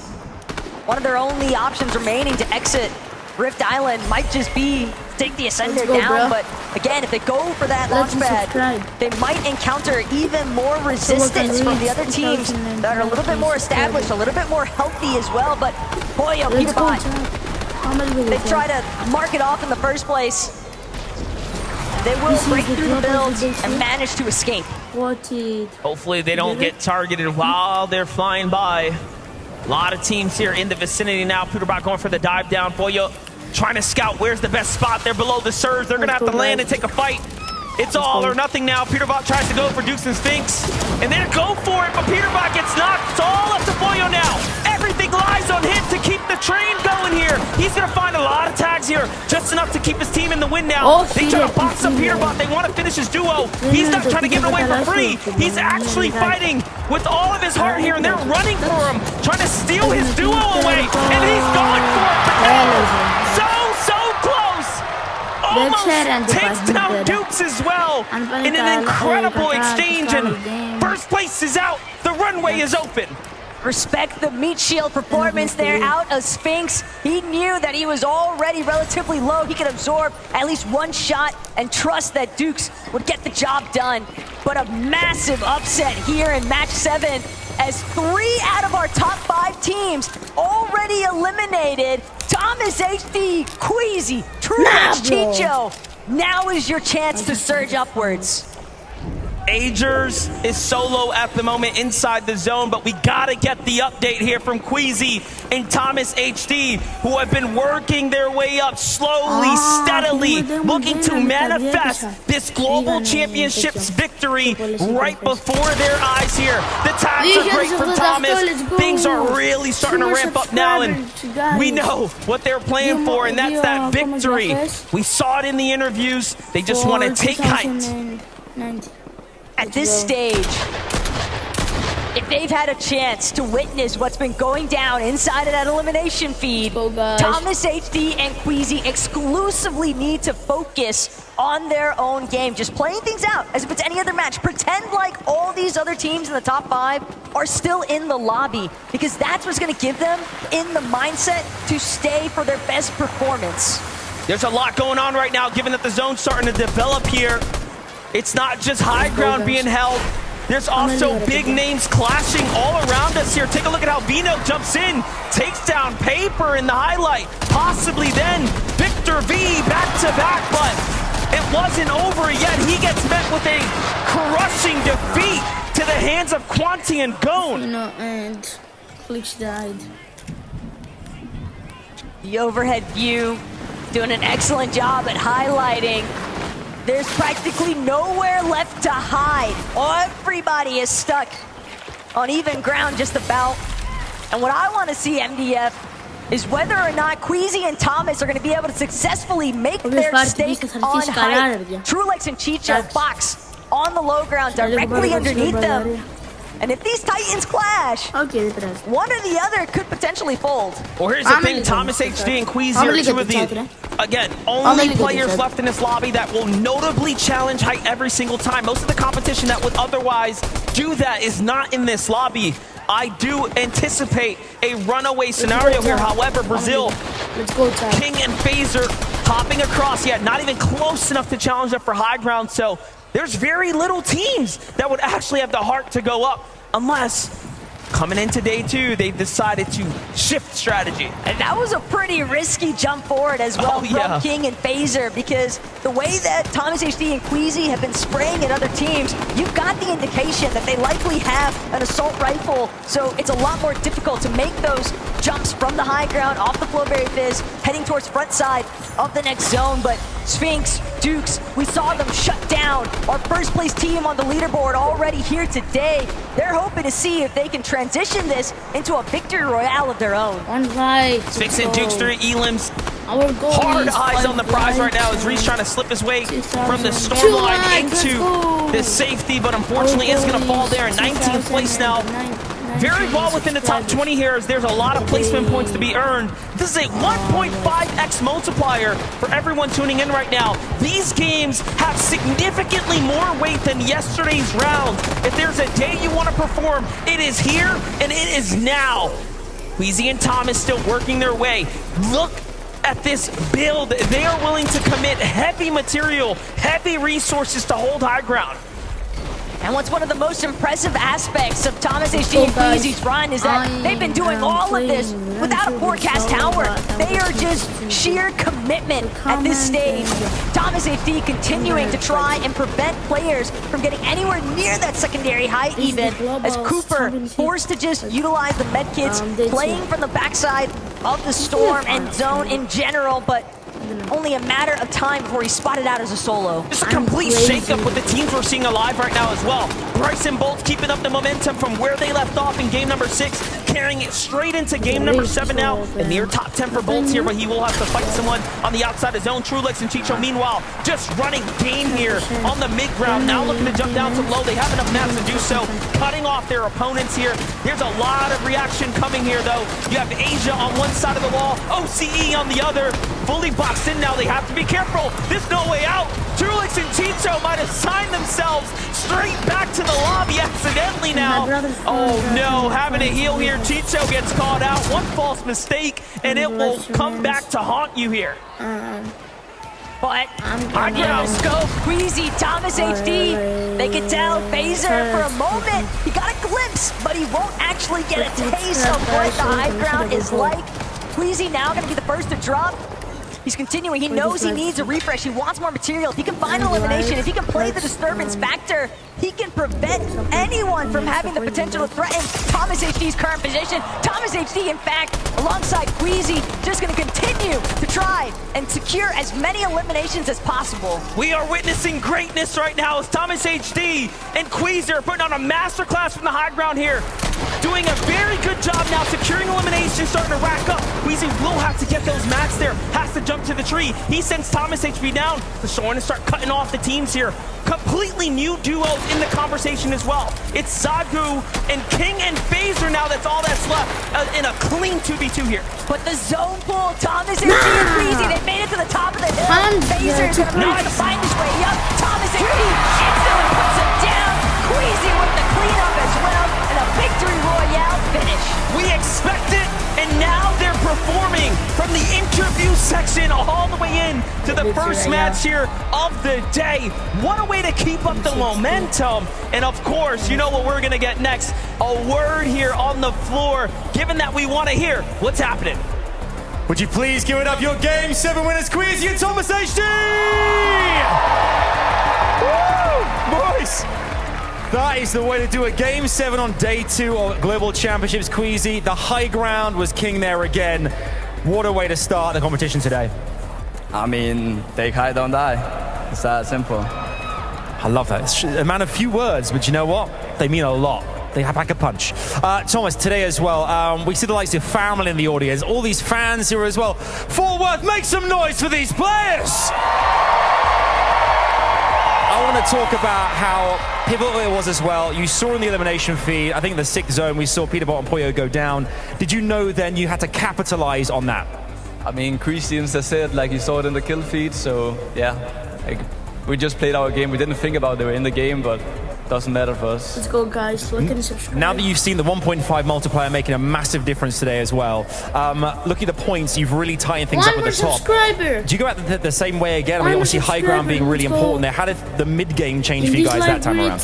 one of their only options remaining to exit Rift Island might just be take the Ascender down, but again, if they go for that launch pad, they might encounter even more resistance from the other teams that are a little bit more established, a little bit more healthy as well. But Pollo, Peterbot, they try to mark it off in the first place. They will break through the builds and manage to escape. Hopefully they don't get targeted while they're flying by. A lot of teams here in the vicinity now. Peterbot going for the dive down. Pollo trying to scout where's the best spot. They're below the surge. They're going to have to land and take a fight. It's all or nothing now. Peterbot tries to go for Dukes and Sphinx. And they go for it, but Peterbot gets knocked. It's all up to Pollo now. Everything lies on him to keep the train going here. He's going to find a lot of tags here. Just enough to keep his team in the win now. They try to box up Peterbot. They want to finish his duo. He's not trying to give it away for free. He's actually fighting with all of his heart here, and they're running for him, trying to steal his duo away. And he's going for it. But so close. Almost takes down Dukes as well in an incredible exchange, and first place is out. The runway is open. Respect the meat shield performance there out of Sphinx. He knew that he was already relatively low. He could absorb at least one shot and trust that Dukes would get the job done. But a massive upset here in match 7 as 3 out of our top 5 teams already eliminated. Thomas HD, Queasy, True Chicho. Now is your chance to surge upwards. Agers is solo at the moment inside the zone, but we gotta get the update here from Queasy and Thomas HD, who have been working their way up slowly, steadily, looking to manifest this global championships victory right before their eyes here. The tags are great for Thomas. Things are really starting to ramp up now, and we know what they're playing for, and that's that victory. We saw it in the interviews. They just want to take height. At this stage, if they've had a chance to witness what's been going down inside of that elimination feed, Thomas HD and Queasy exclusively need to focus on their own game, just playing things out as if it's any other match. Pretend like all these other teams in the top 5 are still in the lobby, because that's what's going to give them in the mindset to stay for their best performance. There's a lot going on right now, given that the zone's starting to develop here. It's not just high ground being held. There's also big names clashing all around us here. Take a look at how Vino jumps in, takes down Paper in the highlight. Possibly then Victor V back-to-back, but it wasn't over yet. He gets met with a crushing defeat to the hands of Quanti and Gone. And Flix died. The overhead view doing an excellent job at highlighting. There's practically nowhere left to hide. Everybody is stuck on even ground just about. And what I want to see, MDF, is whether or not Queasy and Thomas are going to be able to successfully make their stake on height. Trulex and Chicho box on the low ground directly underneath them. And if these Titans clash, one or the other could potentially fold. Well, here's the thing, Thomas HD and Queasy are two of the, again, only players left in this lobby that will notably challenge height every single time. Most of the competition that would otherwise do that is not in this lobby. I do anticipate a runaway scenario here. However, Brazil, King and Phaser hopping across, yet not even close enough to challenge up for high ground. So there's very little teams that would actually have the heart to go up, unless coming into day 2, they've decided to shift strategy. And that was a pretty risky jump forward as well from King and Phaser, because the way that Thomas HD and Queasy have been spraying at other teams, you've got the indication that they likely have an assault rifle, so it's a lot more difficult to make those jumps from the high ground off the Flowberry Fizz, heading towards front side of the next zone. But Sphinx, Dukes, we saw them shut down our first place team on the leaderboard already here today. They're hoping to see if they can transition this into a victory royale of their own. Sphinx and Dukes through Elims. Hard eyes on the prize right now as Reese trying to slip his way from the storm line into the safety, but unfortunately is going to fall there in 19th place now. Very well within the top 20 here, as there's a lot of placement points to be earned. This is a 1.5x multiplier for everyone tuning in right now. These games have significantly more weight than yesterday's round. If there's a day you want to perform, it is here and it is now. Queasy and Thomas still working their way. Look at this build. They are willing to commit heavy material, heavy resources to hold high ground. And what's one of the most impressive aspects of Thomas HD and Queasy's run is that they've been doing all of this without a forecast tower. They are just sheer commitment at this stage. Thomas HD continuing to try and prevent players from getting anywhere near that secondary height even, as Cooper forced to just utilize the medkits, playing from the backside of the storm and zone in general, but only a matter of time before he's spotted out as a solo. Just a complete shakeup with the teams we're seeing alive right now as well. Bryce and Bolt keeping up the momentum from where they left off in game number 6, carrying it straight into game number 7 now. A near top 10 for Bolts here, but he will have to fight someone on the outside of zone. Trulex and Chicho, meanwhile, just running game here on the mid-ground. Now looking to jump down to low. They have enough mats to do so, cutting off their opponents here. There's a lot of reaction coming here, though. You have Asia on one side of the wall, OCE on the other, fully boxed in now. They have to be careful. There's no way out. Trulex and Chicho might have signed themselves straight back to the lobby accidentally now. Oh no, having a heal here. Chicho gets caught out. One false mistake, and it will come back to haunt you here. But on the scope, Queasy, Thomas HD, they can tell Phaser for a moment. He got a glimpse, but he won't actually get a taste of what the high ground is like. Queasy now going to be the first to drop. He's continuing. He knows he needs a refresh. He wants more material. If he can find an elimination, if he can play the disturbance factor, he can prevent anyone from having the potential to threaten Thomas HD's current position. Thomas HD, in fact, alongside Queasy, just going to continue to try and secure as many eliminations as possible. We are witnessing greatness right now as Thomas HD and Queasy are putting on a masterclass from the high ground here. Doing a very good job now securing elimination, starting to rack up. Queasy will have to get those mats there, has to jump to the tree. He sends Thomas HB down. They're starting to start cutting off the teams here. Completely new duos in the conversation as well. It's Zagu and King and Phaser now. That's all that's left in a clean 2v2 here. But the zone pull, Thomas HD and Queasy, they made it to the top of the hill. Phaser is going to try to find his way up. Thomas HD instantly puts him down. Queasy with the cleanup as well, and a victory royale finish. We expect it, and now they're performing from the interview section all the way in to the first match here of the day. What a way to keep up the momentum. And of course, you know what we're gonna get next. A word here on the floor, given that we wanna hear what's happening. Would you please give it up, your Game 7 winners, Queasy and Thomas HD! Woo! Boys! That is the way to do it. Game 7 on day 2 of Global Championships. Queasy, the high ground was king there again. What a way to start the competition today. I mean, take high, don't die. It's that simple. I love that. It's a man of few words, but you know what? They mean a lot. They pack a punch. Thomas, today as well, we see the likes of family in the audience, all these fans here as well. Fort Worth, make some noise for these players! I want to talk about how pivotal it was as well. You saw in the elimination feed, I think in the 6th zone, we saw Peterbot and Poyo go down. Did you know then you had to capitalize on that? I mean, Christians said, like you saw it in the kill feed, so yeah. Like, we just played our game. We didn't think about it. They were in the game, but doesn't matter for us. Let's go, guys. Look and subscribe. Now that you've seen the 1.5 multiplier making a massive difference today as well, look at the points. You've really tightened things up at the top. Do you go out the same way again? I mean, obviously high ground being really important there. How did the mid game change for you guys that time around?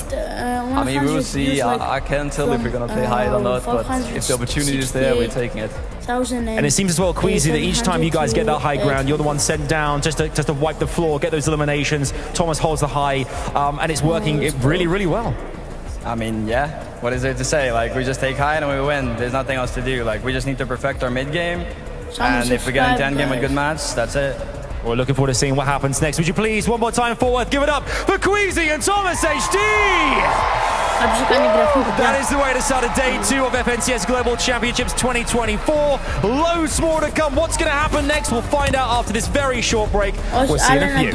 I mean, we will see. I can't tell if we're going to play high or not, but if the opportunity is there, we're taking it. And it seems as well, Queasy, that each time you guys get that high ground, you're the one sent down just to wipe the floor, get those eliminations. Thomas holds the high, and it's working really, really well. I mean, yeah. What is there to say? Like, we just take high and we win. There's nothing else to do. Like, we just need to perfect our mid game, and if we get into end game with good match, that's it. We're looking forward to seeing what happens next. Would you please, one more time, Fort Worth, give it up for Queasy and Thomas HD! That is the way to start a day 2 of FNCS Global Championships 2024. Loads more to come. What's going to happen next? We'll find out after this very short break. We'll see you in a few.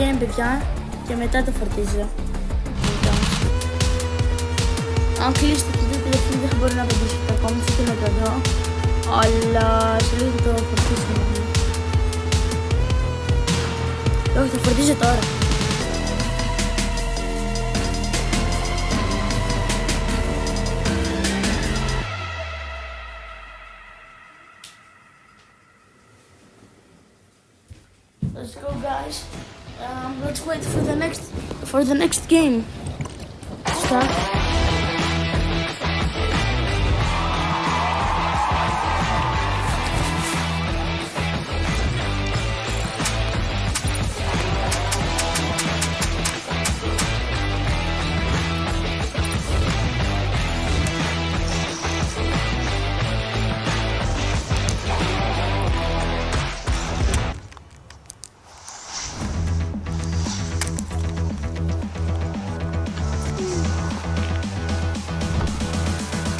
Αν κλείσετε το βίντεο γιατί δεν μπορεί να απαντήσετε ακόμα, θέλω να το δω, αλλά σε λίγο το φορτίσουμε. Όχι, θα φορτίζω τώρα. Let's go, guys. Let's wait for the next game. Start.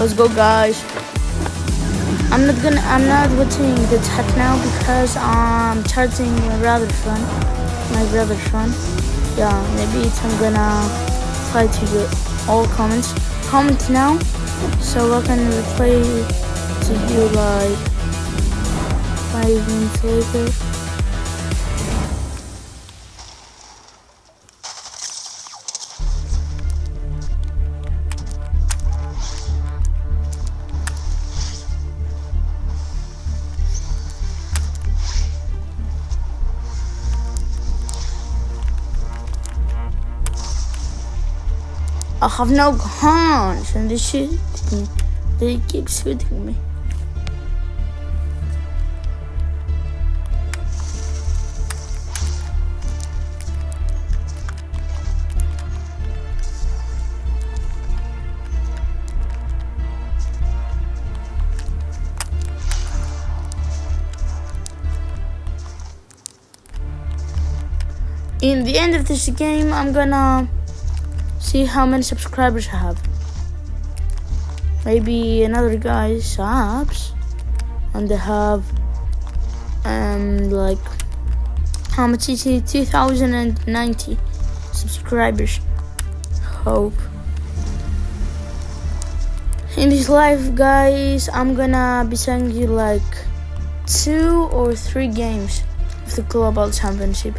Let's go, guys. I'm not watching the chat now because I'm charging my brother's phone. Yeah, maybe I'm gonna try to get all comments now, so I can reply to you like 5 minutes later. I have no guns and they shoot me. They keep shooting me. in the end of this game, I'm gonna see how many subscribers I have. Maybe another guy subs, and they have like how much is it? 2,090 subscribers. Hope. In this live, guys, I'm gonna be sending you like 2 or 3 games of the Global Championship.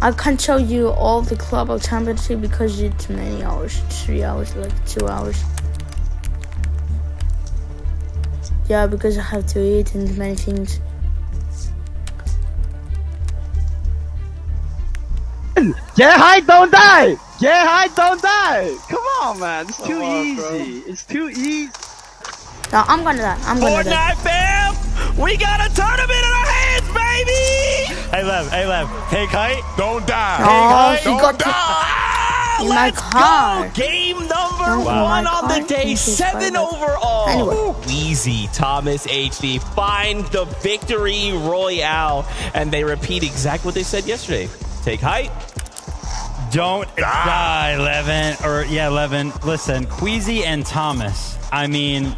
I can't show you all the Global Championship because it's many hours, 3 hours, like 2 hours. Yeah, because I have to eat and many things. Get high, don't die! Get high, don't die! Come on, man. It's too easy. Bro. It's too easy. No, I'm gonna die. I'm gonna die. Fortnite fam! We got a tournament in our hands, baby! Hey, Lev. Take height. Don't die. Oh, he Don't got die. in my car. Game number 1 on the day, 7 overall. Anyway. Easy. Thomas HD find the victory royale, and they repeat exactly what they said yesterday. Take height. Don't die, Levin. Levin. Listen, Queasy and Thomas. I mean,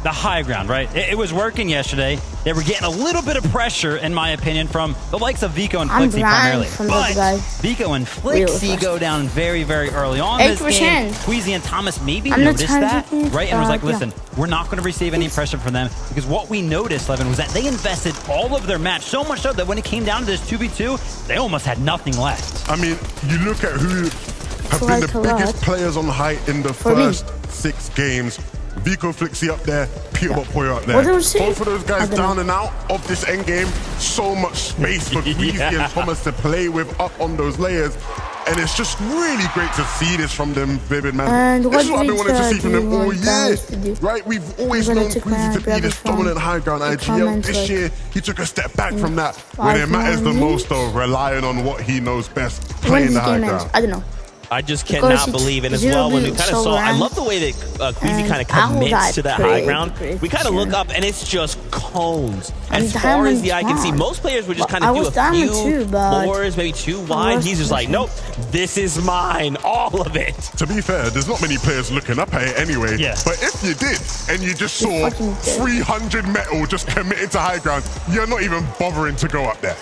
the high ground, right? It was working yesterday. They were getting a little bit of pressure, in my opinion, from the likes of Vico and Flixie primarily. But Vico and Flixie go down very, very early on this game. Queasy and Thomas maybe noticed that, right? And was like, listen, we're not going to receive any pressure from them, because what we noticed, Levin, was that they invested all of their match, so much so that when it came down to this 2v2, they almost had nothing left. I mean, you look at who have been the biggest players on height in the first 6 games. Vico, Flixie up there, Peterbot, Poyo up there. Both of those guys down and out of this end game. So much space for Queasy and Thomas to play with up on those layers. And it's just really great to see this from them, Vivid, man. And this is what I've been wanting to see from them all year. Right? We've always known Queasy to be this dominant high ground IGL. This year, he took a step back from that. When it matters the most, though, relying on what he knows best, playing the high ground. I don't know. I just cannot believe it as well. When we kind of saw, I love the way that Queasy kind of commits to that high ground. We kind of look up and it's just cones. As far as the eye can see, most players would just kind of do a few floors, maybe 2 wide. He's just like, nope, this is mine, all of it. To be fair, there's not many players looking up at it anyway. Yeah. But if you did, and you just saw 300 metal just committed to high ground, you're not even bothering to go up there.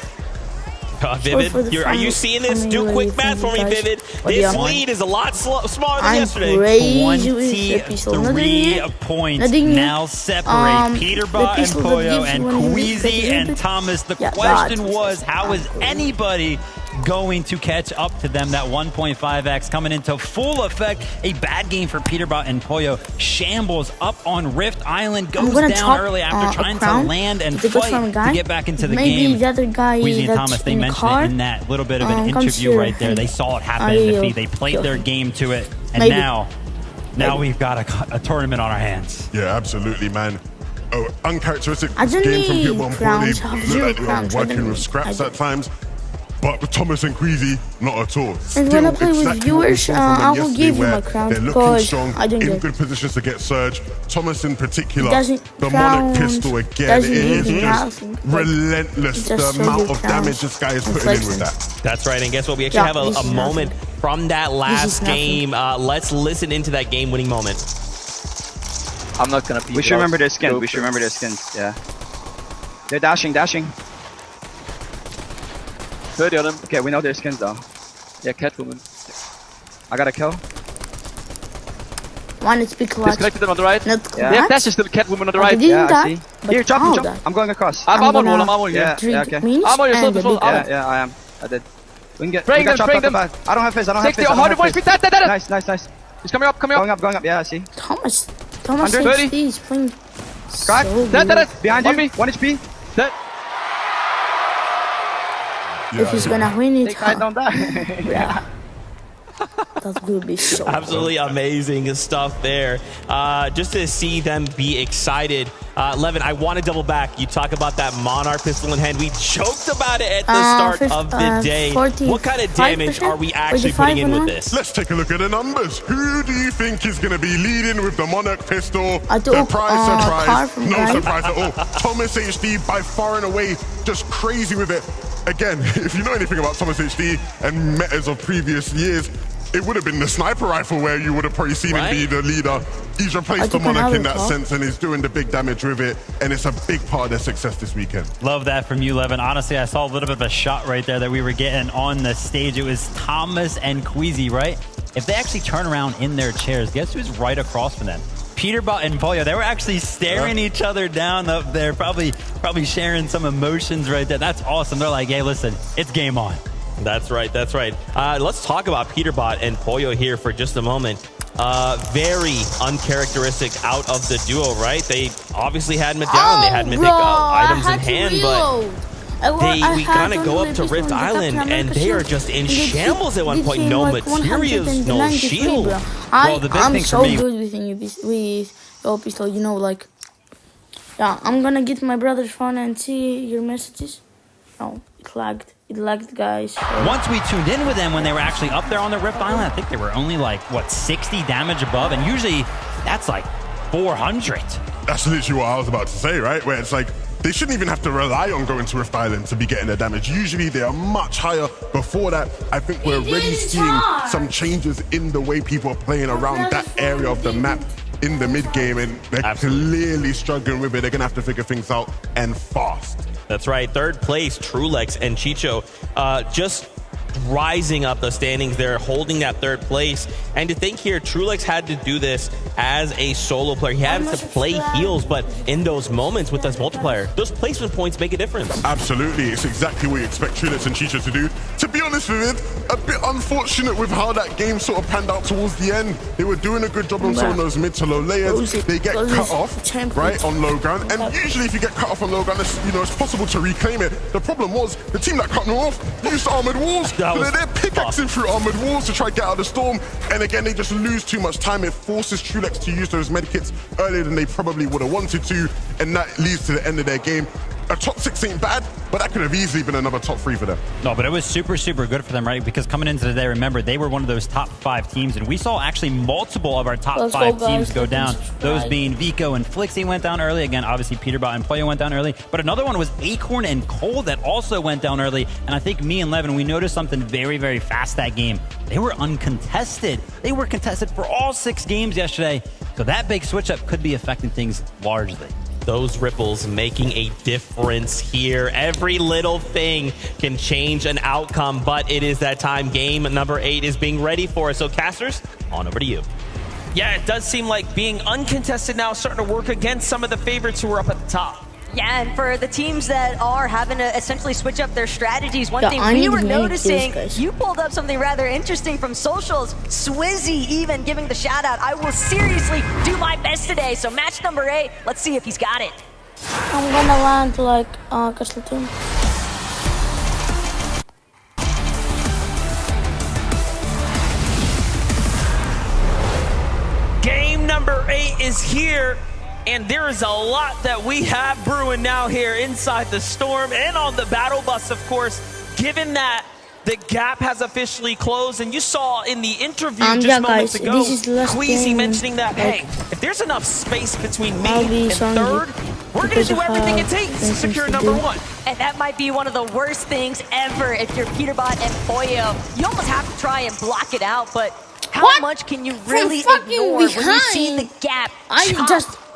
Vivid, are you seeing this? Do quick math for me, Vivid. This lead is a lot smaller than yesterday. 23 points now separate Peterbot and Poyo and Queasy and Thomas. The question was, how is anybody going to catch up to them? That 1.5x coming into full effect. A bad game for Peterbot and Poyo. Shambles up on Rift Island, goes down early after trying to land and fight to get back into the game. The other guy Queasy and Thomas, they mentioned it in that little bit of an interview right there. They saw it happen in the feed. They played their game to it, and now we've got a tournament on our hands. Yeah, absolutely, man. Oh, uncharacteristic game from Peterbot and Poyo. They look like they are working with scraps at times. But with Thomas and Queasy, not at all. And when I play with viewers, I will give you my crown. They're looking strong, in good positions to get surge. Thomas in particular, the Monarch pistol again, it is just relentless, the amount of damage this guy is putting in with that. That's right, and guess what? We actually have a moment from that last game. Let's listen into that game-winning moment. I'm not gonna be. We should remember their skins. We should remember their skins, yeah. They're dashing. 30 of them. Okay, we know their skins though. Yeah, Catwoman. I got a kill. One is big clutch. Disconnected them on the right. Not clutch. Yeah, that's just still Catwoman on the right. Yeah, I see. Here, jump. I'm going across. I'm on wall. I'm on wall. Yeah, okay. I'm on yourself as well. Yeah, I am. I did. We can get. Bring them. I don't have face. 60, 100 points. That. Nice. He's coming up. Going up. Yeah, I see. Thomas HD is playing. Crack. That. Behind you. 1 HP. That. If he's gonna win it, I don't die. Yeah. That's going to be so Absolutely amazing stuff there. Just to see them be excited. Levin, I want to double back. You talk about that Monarch pistol in hand. We joked about it at the start of the day. What kind of damage are we actually putting in with this? Let's take a look at the numbers. Who do you think is going to be leading with the Monarch pistol? Surprise. No surprise at all. Thomas HD by far and away just crazy with it. Again, if you know anything about Thomas HD and metas of previous years, it would have been the sniper rifle where you would have probably seen him be the leader. He's replaced the Monarch in that sense, and he's doing the big damage with it, and it's a big part of their success this weekend. Love that from you, Levin. Honestly, I saw a little bit of a shot right there that we were getting on the stage. It was Thomas and Queasy, right? If they actually turn around in their chairs, guess who's right across from them? Peterbot and Pollo. They were actually staring each other down up there, probably sharing some emotions right there. That's awesome. They're like, hey, listen, it's game on. That's right. That's right. Let's talk about Peterbot and Pollo here for just a moment. Very uncharacteristic out of the duo, right? They obviously had Medallion. They had mythic items in hand, but we kind of go up to Rift Island, and they are just in shambles at one point. No materials, no shield. Well, I'm so good with your pistol, you know, like, yeah, I'm gonna get my brother's phone and see your messages. Oh, it lagged. It lagged, guys. Once we tuned in with them when they were actually up there on the Rift Island, I think they were only like, what, 60 damage above? And usually that's like 400. That's literally what I was about to say, right? Where it's like, they shouldn't even have to rely on going to Rift Island to be getting their damage. Usually they are much higher. Before that, I think we're already seeing some changes in the way people are playing around that area of the map in the mid game, and they're clearly struggling with it. They're gonna have to figure things out, and fast. That's right. Third place, Trulex and Chicho just rising up the standings. They're holding that third place. And to think here, Trulex had to do this as a solo player. He had to play heals, but in those moments with this multiplayer, those placement points make a difference. Absolutely. It's exactly what you expect Trulex and Chicho to do. To be honest with it, a bit unfortunate with how that game sort of panned out towards the end. They were doing a good job on some of those mid to low layers. They get cut off, right, on low ground. And usually if you get cut off on low ground, it's possible to reclaim it. The problem was the team that cut them off used armored walls. So they're pickaxing through armored walls to try to get out of the storm. And again, they just lose too much time. It forces Trulex to use those medkits earlier than they probably would have wanted to. And that leads to the end of their game. A top 6 ain't bad, but that could have easily been another top 3 for them. No, but it was super, super good for them, right? Because coming into the day, remember, they were one of those top 5 teams, and we saw actually multiple of our top 5 teams go down. Those being Vico and Flixie went down early. Again, obviously, Peterbot and Pollo went down early. But another one was Acorn and Cole that also went down early. And I think me and Levin, we noticed something very, very fast that game. They were uncontested. They were contested for all 6 games yesterday. So that big switch-up could be affecting things largely. Those ripples making a difference here. Every little thing can change an outcome, but it is that time. Game number 8 is being ready for us. So, casters, on over to you. Yeah, it does seem like being uncontested now is starting to work against some of the favorites who are up at the top. Yeah, and for the teams that are having to essentially switch up their strategies, one thing we were noticing, you pulled up something rather interesting from socials. Swizzy even giving the shout out. I will seriously do my best today. So match number 8, let's see if he's got it. I'm gonna land like Castleton. Game number 8 is here. And there is a lot that we have brewing now here inside the Storm and on the Battle Bus, of course, given that the gap has officially closed. And you saw in the interview just moments ago, Queasy mentioning that, hey, if there's enough space between me and third, we're going to do everything it takes to secure number 1. And that might be one of the worst things ever if you're Peterbot and Pollo. You almost have to try and block it out, but how much can you really ignore when you see the gap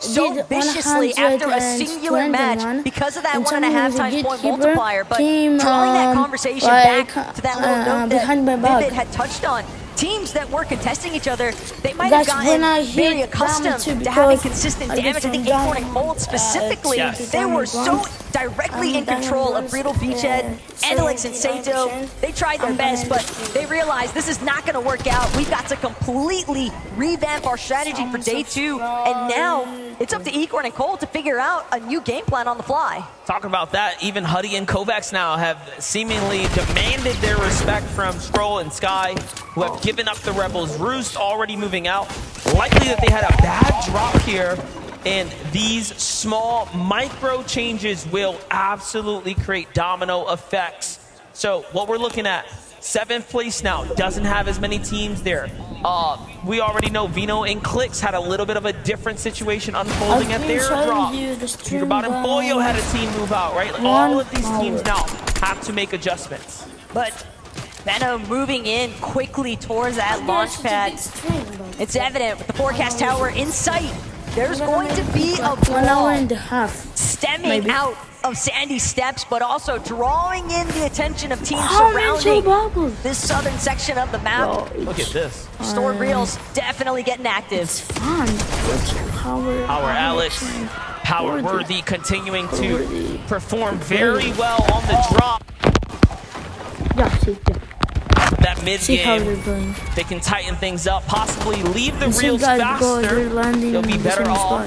so viciously after a singular match because of that 1.5 times point multiplier? But drawing that conversation back to that little note that Vivid had touched on, teams that were contesting each other, they might have gotten very accustomed to having consistent damage. I think Acorn and Cold specifically, they were so directly in control of Brutal Beachhead, Enelix and Sato. They tried their best, but they realized this is not going to work out. We've got to completely revamp our strategy for day 2, and now it's up to Acorn and Cole to figure out a new game plan on the fly. Talking about that, even Huddy and Kovacs now have seemingly demanded their respect from Stroll and Sky, who have given up with the Rebels. Roost already moving out. Likely that they had a bad drop here, and these small micro changes will absolutely create domino effects. So what we're looking at, 7th place now, doesn't have as many teams there. We already know Vino and Clix had a little bit of a different situation unfolding at their drop. Peterbot and Boyo had a team move out, right? All of these teams now have to make adjustments. But Venom moving in quickly towards that launch pad. It's evident with the forecast tower in sight. There's going to be a ball stemming out of Sandy's steps, but also drawing in the attention of teams surrounding this southern section of the map. Look at this. Stored Reels definitely getting active. It's fun. Power Alex, Power Worthy continuing to perform very well on the drop. That mid game, they can tighten things up, possibly leave the Reels faster. They'll be better off.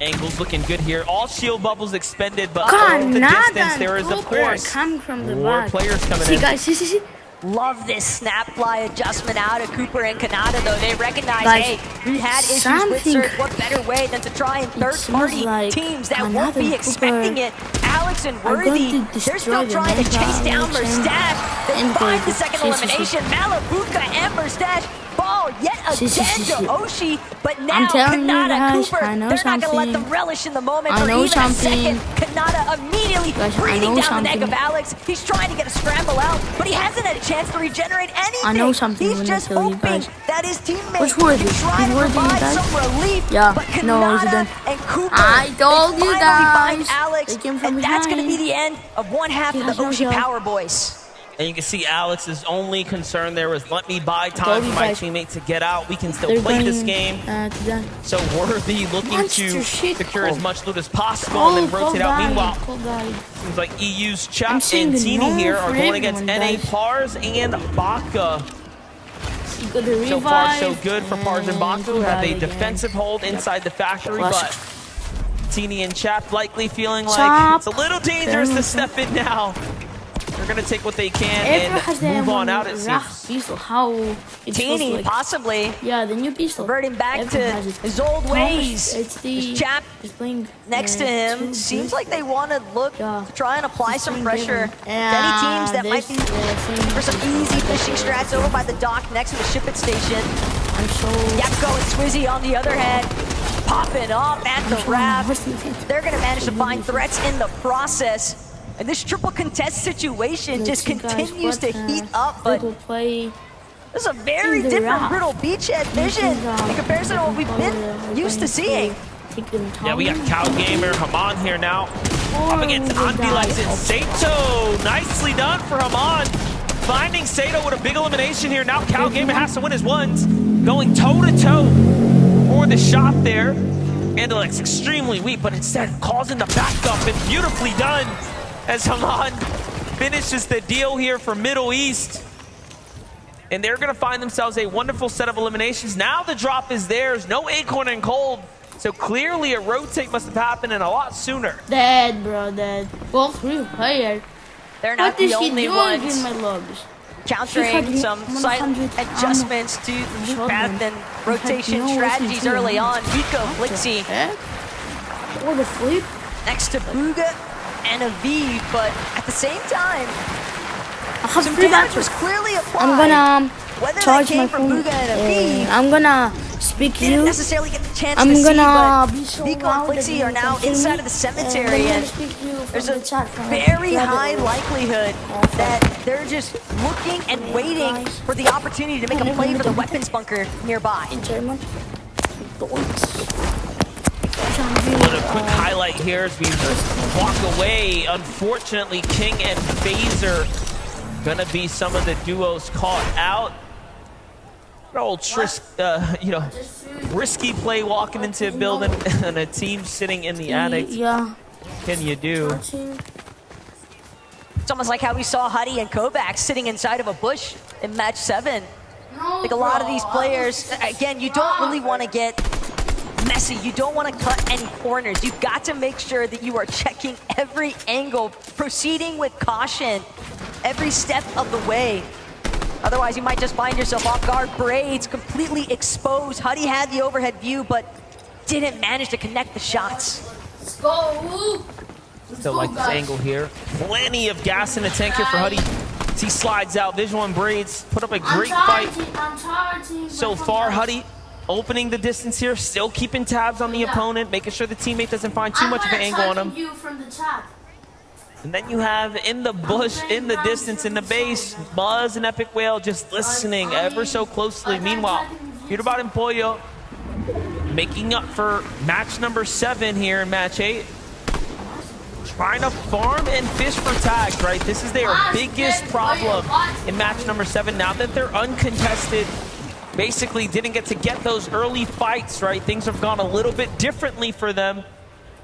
Angles looking good here. All shield bubbles expended, but over the distance, there is, of course, more players coming in. See. Love this snap fly adjustment out of Cooper and Kanata, though. They recognize, hey, we had issues with Surge. What better way than to try and third-party teams that won't be expecting it? Alex and Worthy, they're still trying to chase down Merstash. They find the second elimination. Malabuka and Merstash fall yet again to Oshi, but now Kanata, Cooper, they're not going to let them relish in the moment for even a second. Kanata immediately breathing down the neck of Alex. He's trying to get a scramble out, but he hasn't had a chance to regenerate anything. He's just hoping that his teammates can try to provide some relief, but Kanata and Cooper, I told you guys, find Alex, and that's going to be the end of one half of the Oshi Power Boys. And you can see Alex's only concern there was, let me buy time for my teammate to get out. We can still play this game. So Worthy looking to secure as much loot as possible and then rotate out. Meanwhile, seems like EU's Chap and Teeny here are going against NA Pars and Baka. So far, so good for Pars and Baka, who have a defensive hold inside the factory, but Teeny and Chap likely feeling like it's a little dangerous to step in now. They're going to take what they can and move on out, it seems. Teeny, possibly. Yeah, the new pistol. Reverting back to his old ways. His Chap next to him. Seems like they want to look to try and apply some pressure to any teams that might be for some easy fishing strats over by the dock next to the ship it station. Yapko and Swizzy on the other hand, popping up at the raft. They're going to manage to find threats in the process. And this triple contest situation just continues to heat up, but this is a very different Brutal Beachhead vision in comparison to what we've been used to seeing. Yeah, we got CowGamer, Haman here now. Up against Andilex and Sato. Nicely done for Haman. Finding Sato with a big elimination here. Now CowGamer has to win his ones. Going toe-to-toe for the shot there. Andilex extremely weak, but instead causing the backup and beautifully done. As Haman finishes the deal here for Middle East. And they're going to find themselves a wonderful set of eliminations. Now the drop is theirs. No Acorn and Cold. So clearly a rotate must have happened and a lot sooner. Dead, bro, dead. Both three players. They're not the only ones. In my logs? Countering some slight adjustments to the path and rotation strategies early on. Nico, Flixie. Or the flip. Next to Bugha and Aviv, but at the same time, some damage was clearly applied. I'm gonna charge my phone. Bugha and Aviv, I'm gonna speak you. Didn't necessarily get the chance to see, but Nico and Flixie are now inside of the cemetery, and there's a very high likelihood that they're just looking and waiting for the opportunity to make a play for the weapons bunker nearby. In German. What a quick highlight here as we walk away. Unfortunately, King and Phaser gonna be some of the duos caught out. Old risky play walking into a building and a team sitting in the attic. Yeah. Can you do? It's almost like how we saw Huddy and Kovacs sitting inside of a bush in match 7. I think a lot of these players, again, you don't really want to get messy. You don't want to cut any corners. You've got to make sure that you are checking every angle, proceeding with caution every step of the way. Otherwise, you might just find yourself off guard. Braids completely exposed. Huddy had the overhead view, but didn't manage to connect the shots. Let's go. Still like this angle here. Plenty of gas in the tank here for Huddy. He slides out. Visual and Braids put up a great fight. So far, Huddy opening the distance here, still keeping tabs on the opponent, making sure the teammate doesn't find too much of an angle on him. And then you have in the bush, in the distance, in the base, Muzz and Epic Whale just listening ever so closely. Meanwhile, Peterbot and Pollo making up for match number 7 here in match 8. Trying to farm and fish for tags, right? This is their biggest problem in match number 7. Now that they're uncontested, basically didn't get to get those early fights, right? Things have gone a little bit differently for them.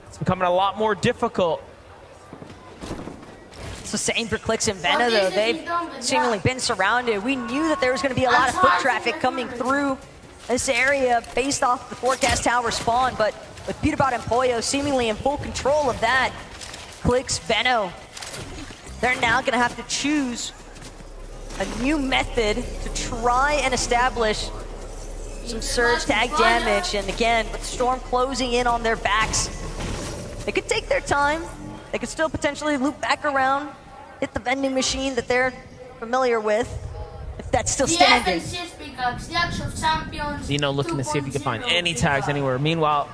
It's becoming a lot more difficult. So same for Clix and Vena, though. They've seemingly been surrounded. We knew that there was going to be a lot of foot traffic coming through this area based off the forecast tower spawn, but with Peterbot and Pollo seemingly in full control of that, Clix, Veno, they're now going to have to choose a new method to try and establish some surge tag damage. And again, with Storm closing in on their backs, they could take their time. They could still potentially loop back around, hit the vending machine that they're familiar with, if that's still standing. Zeno looking to see if he can find any tags anywhere. Meanwhile,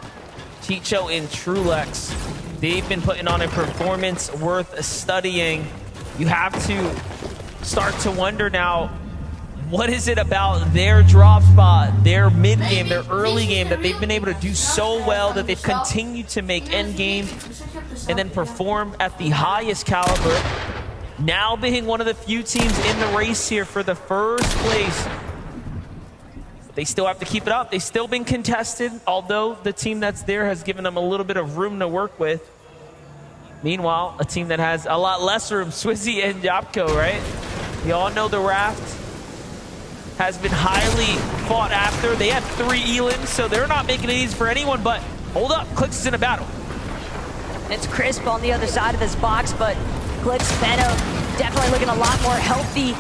Chicho and Trulex, they've been putting on a performance worth studying. You have to start to wonder now, what is it about their drop spot, their mid game, their early game that they've been able to do so well that they've continued to make end game and then perform at the highest caliber. Now being one of the few teams in the race here for the first place. But they still have to keep it up. They've still been contested, although the team that's there has given them a little bit of room to work with. Meanwhile, a team that has a lot less room, Swizzy and Yapko, right? We all know the Raft has been highly fought after. They have 3 Elans, so they're not making it easy for anyone, but hold up, Clix is in a battle. It's Crisp on the other side of this box, but Clix, Veno definitely looking a lot more healthy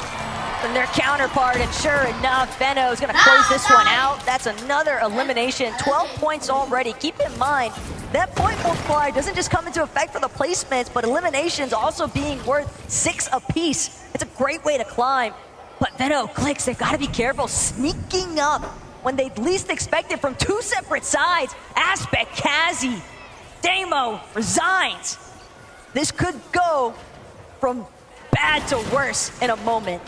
than their counterpart, and sure enough, Veno is going to close this one out. That's another elimination, 12 points already. Keep in mind, that point multiplier doesn't just come into effect for the placements, but eliminations also being worth 6 apiece. It's a great way to climb. But Veno, Clix, they've got to be careful sneaking up when they least expect it from 2 separate sides. Aspect, Kazi, Damo resigns. This could go from bad to worse in a moment.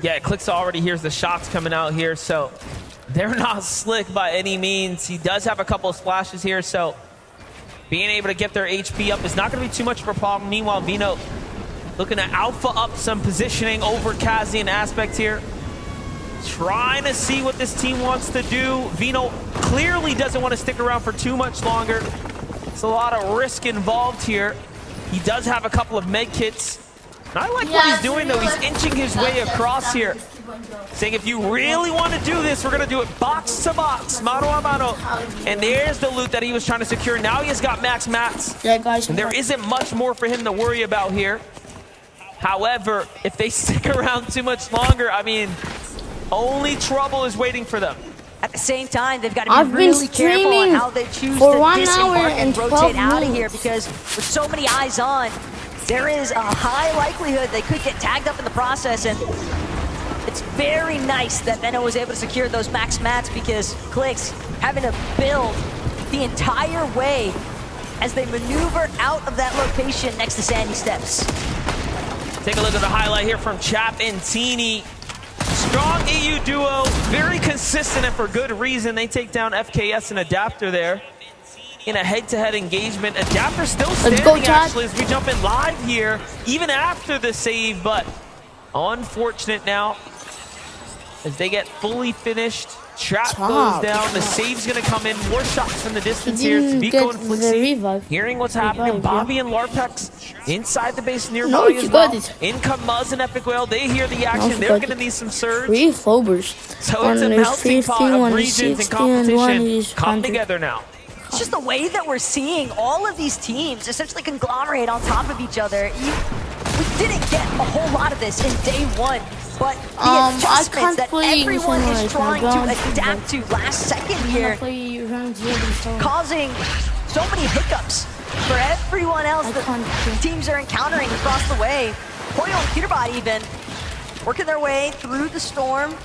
Yeah, Clix already hears the shots coming out here, so they're not slick by any means. He does have a couple of splashes here, so being able to get their HP up is not going to be too much of a problem. Meanwhile, Veno looking to alpha up some positioning over Kazi and Aspect here. Trying to see what this team wants to do. Veno clearly doesn't want to stick around for too much longer. It's a lot of risk involved here. He does have a couple of med kits. And I like what he's doing, though. He's inching his way across here. Saying, if you really want to do this, we're going to do it box to box, mano a mano. And there's the loot that he was trying to secure. Now he has got max mats. And there isn't much more for him to worry about here. However, if they stick around too much longer, I mean, only trouble is waiting for them. At the same time, they've got to be really careful on how they choose to disembark and rotate out of here, because with so many eyes on, there is a high likelihood they could get tagged up in the process. And it's very nice that Veno was able to secure those max mats, because Clix having to build the entire way as they maneuver out of that location next to Sandy Steps. Take a look at the highlight here from Chap and Teeny. Strong EU duo, very consistent and for good reason. They take down FKS and Adapter there in a head-to-head engagement. Adapter still standing actually as we jump in live here, even after the save, but unfortunate now as they get fully finished. Trap goes down, the save's gonna come in, more shots from the distance here. It's Vico and Flixie hearing what's happening. Bobby and Larpex inside the base nearby as well. In come Muzz and Epic Whale, they hear the action, they're gonna need some surge. 3 Flowbers. So it's a melting pot of regions and competition come together now. It's just the way that we're seeing all of these teams essentially conglomerate on top of each other. We didn't get a whole lot of this in day 1 but the I adjustments can't that play everyone is Simulation. trying I to don't. adapt to last second here, causing so many hiccups for everyone else that teams are encountering across the way. Poyo and Peterbot even working their way through the storm.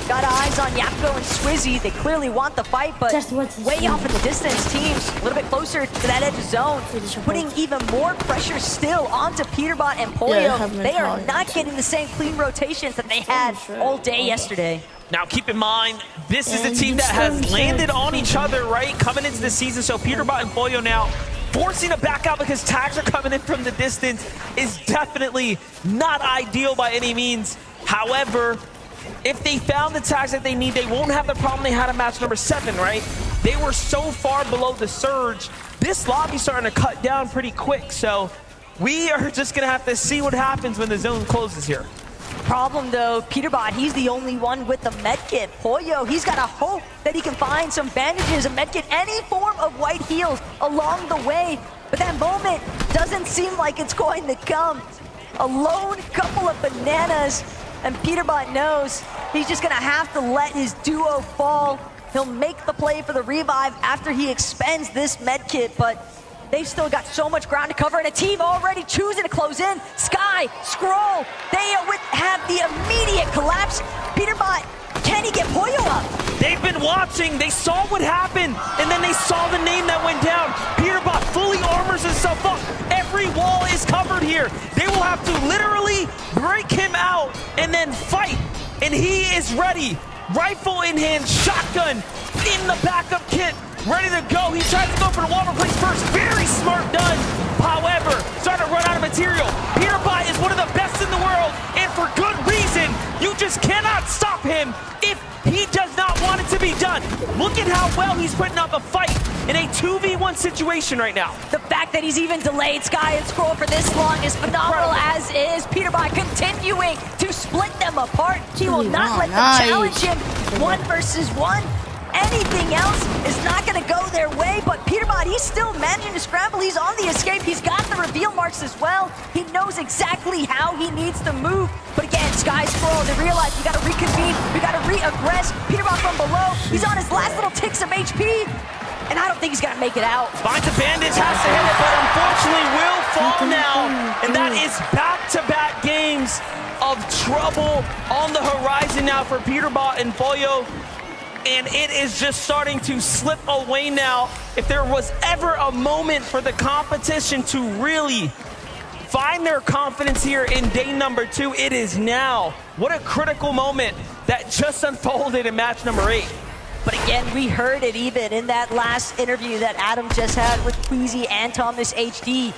Got eyes on Yapko and Swizzy. They clearly want the fight, but way off in the distance. Teams a little bit closer to that edge of zone, putting even more pressure still onto Peterbot and Poyo. They are not getting the same clean rotations that they had all day yesterday. Now, keep in mind, this is a team that has landed on each other, right, coming into the season. So Peterbot and Poyo now forcing a back out because tags are coming in from the distance is definitely not ideal by any means. However, if they found the tags that they need, they won't have the problem they had in match number 7, right? They were so far below the surge. This lobby's starting to cut down pretty quick, so we are just gonna have to see what happens when the zone closes here. Problem though, Peterbot, he's the only one with the medkit. Poyo, he's got to hope that he can find some bandages, a medkit, any form of white heals along the way. But that moment doesn't seem like it's going to come. A lone couple of bananas, and Peterbot knows he's just gonna have to let his duo fall. He'll make the play for the revive after he expends this medkit, but they've still got so much ground to cover, and a team already choosing to close in. Sky, Scroll, they have the immediate collapse. Peterbot, can he get Poyo up? They've been watching, they saw what happened, and then they saw the name that went down. Peterbot fully armors himself up. Every wall is covered here. They will have to literally break him out and then fight, and he is ready. Rifle in hand, shotgun in the backup kit, ready to go. He tries to go for the wall replace first. Very smart done. However, starting to run out of material. Peterbot is one of the best in the world, and for good reason. You just cannot stop him if he does not want it to be done. Look at how well he's putting up a fight in a 2v1 situation right now. The fact that he's even delayed Sky and Scroll for this long is phenomenal, as is Peterbot continuing to split them apart. He will not let them challenge him 1 versus 1. Anything else is not going to go their way, but Peterbot, he's still managing to scramble. He's on the escape. He's got the reveal marks as well. He knows exactly how he needs to move. But again, Sky, Scroll, they realize we got to reconvene. We got to re-aggress. Peterbot from below. He's on his last little ticks of HP, and I don't think he's going to make it out. Finds a bandage, has to hit it, but unfortunately will fall now. And that is back-to-back games of trouble on the horizon now for Peterbot and Poyo. And it is just starting to slip away now. If there was ever a moment for the competition to really find their confidence here in day number 2, it is now. What a critical moment that just unfolded in match number 8. But again, we heard it even in that last interview that Adam just had with Queasy and Thomas HD.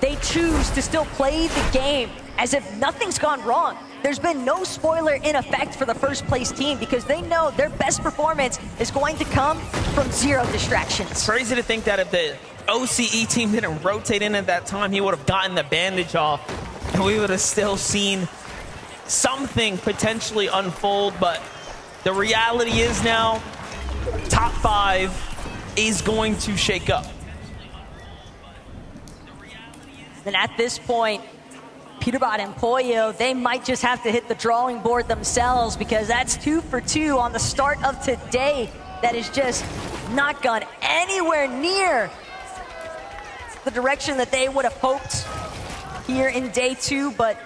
They choose to still play the game as if nothing's gone wrong. There's been no spoiler in effect for the first place team because they know their best performance is going to come from 0 distractions. Crazy to think that if the OCE team didn't rotate in at that time, he would have gotten the bandage off and we would have still seen something potentially unfold. But the reality is now, top 5 is going to shake up. And at this point, Peterbot and Poyo, they might just have to hit the drawing board themselves because that's 2 for 2 on the start of today. That is just not gone anywhere near the direction that they would have hoped here in day 2. But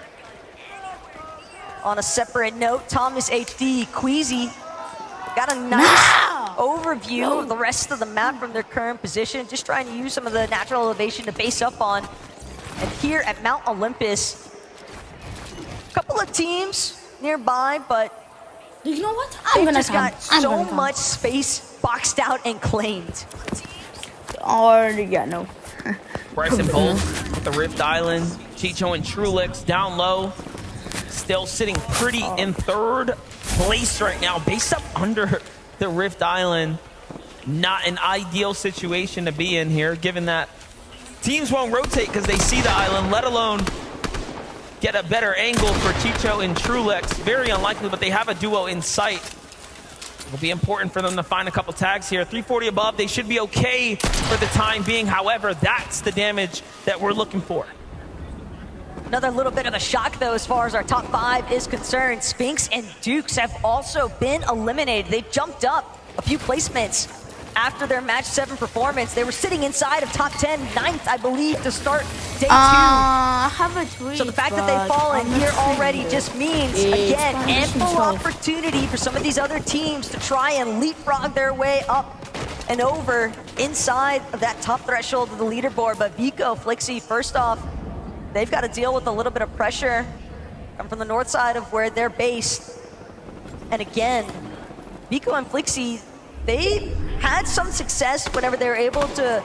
on a separate note, Thomas HD, Queasy got a nice overview of the rest of the map from their current position, just trying to use some of the natural elevation to base up on. And here at Mount Olympus, a couple of teams nearby, but you know what? they've just got so much space boxed out and claimed. Or, yeah, no. Bryson Bolt with the Rift Island. Chicho and Trulix down low. Still sitting pretty in 3rd place right now, based up under the Rift Island. Not an ideal situation to be in here, given that teams won't rotate because they see the island, let alone get a better angle for Chicho and Trulix. Very unlikely, but they have a duo in sight. It'll be important for them to find a couple tags here. 340 above, they should be okay for the time being. However, that's the damage that we're looking for. Another little bit of a shock, though, as far as our top 5 is concerned. Spinks and Dukes have also been eliminated. They've jumped up a few placements after their match 7 performance. They were sitting inside of top 10, 9th, I believe, to start day 2. I have a tweet, so the fact that they've fallen here already just means, again, ample opportunity for some of these other teams to try and leapfrog their way up and over inside of that top threshold of the leaderboard. But Vico, Flixie, first off, they've got to deal with a little bit of pressure from the north side of where they're based. And again, Vico and Flixie, they had some success whenever they were able to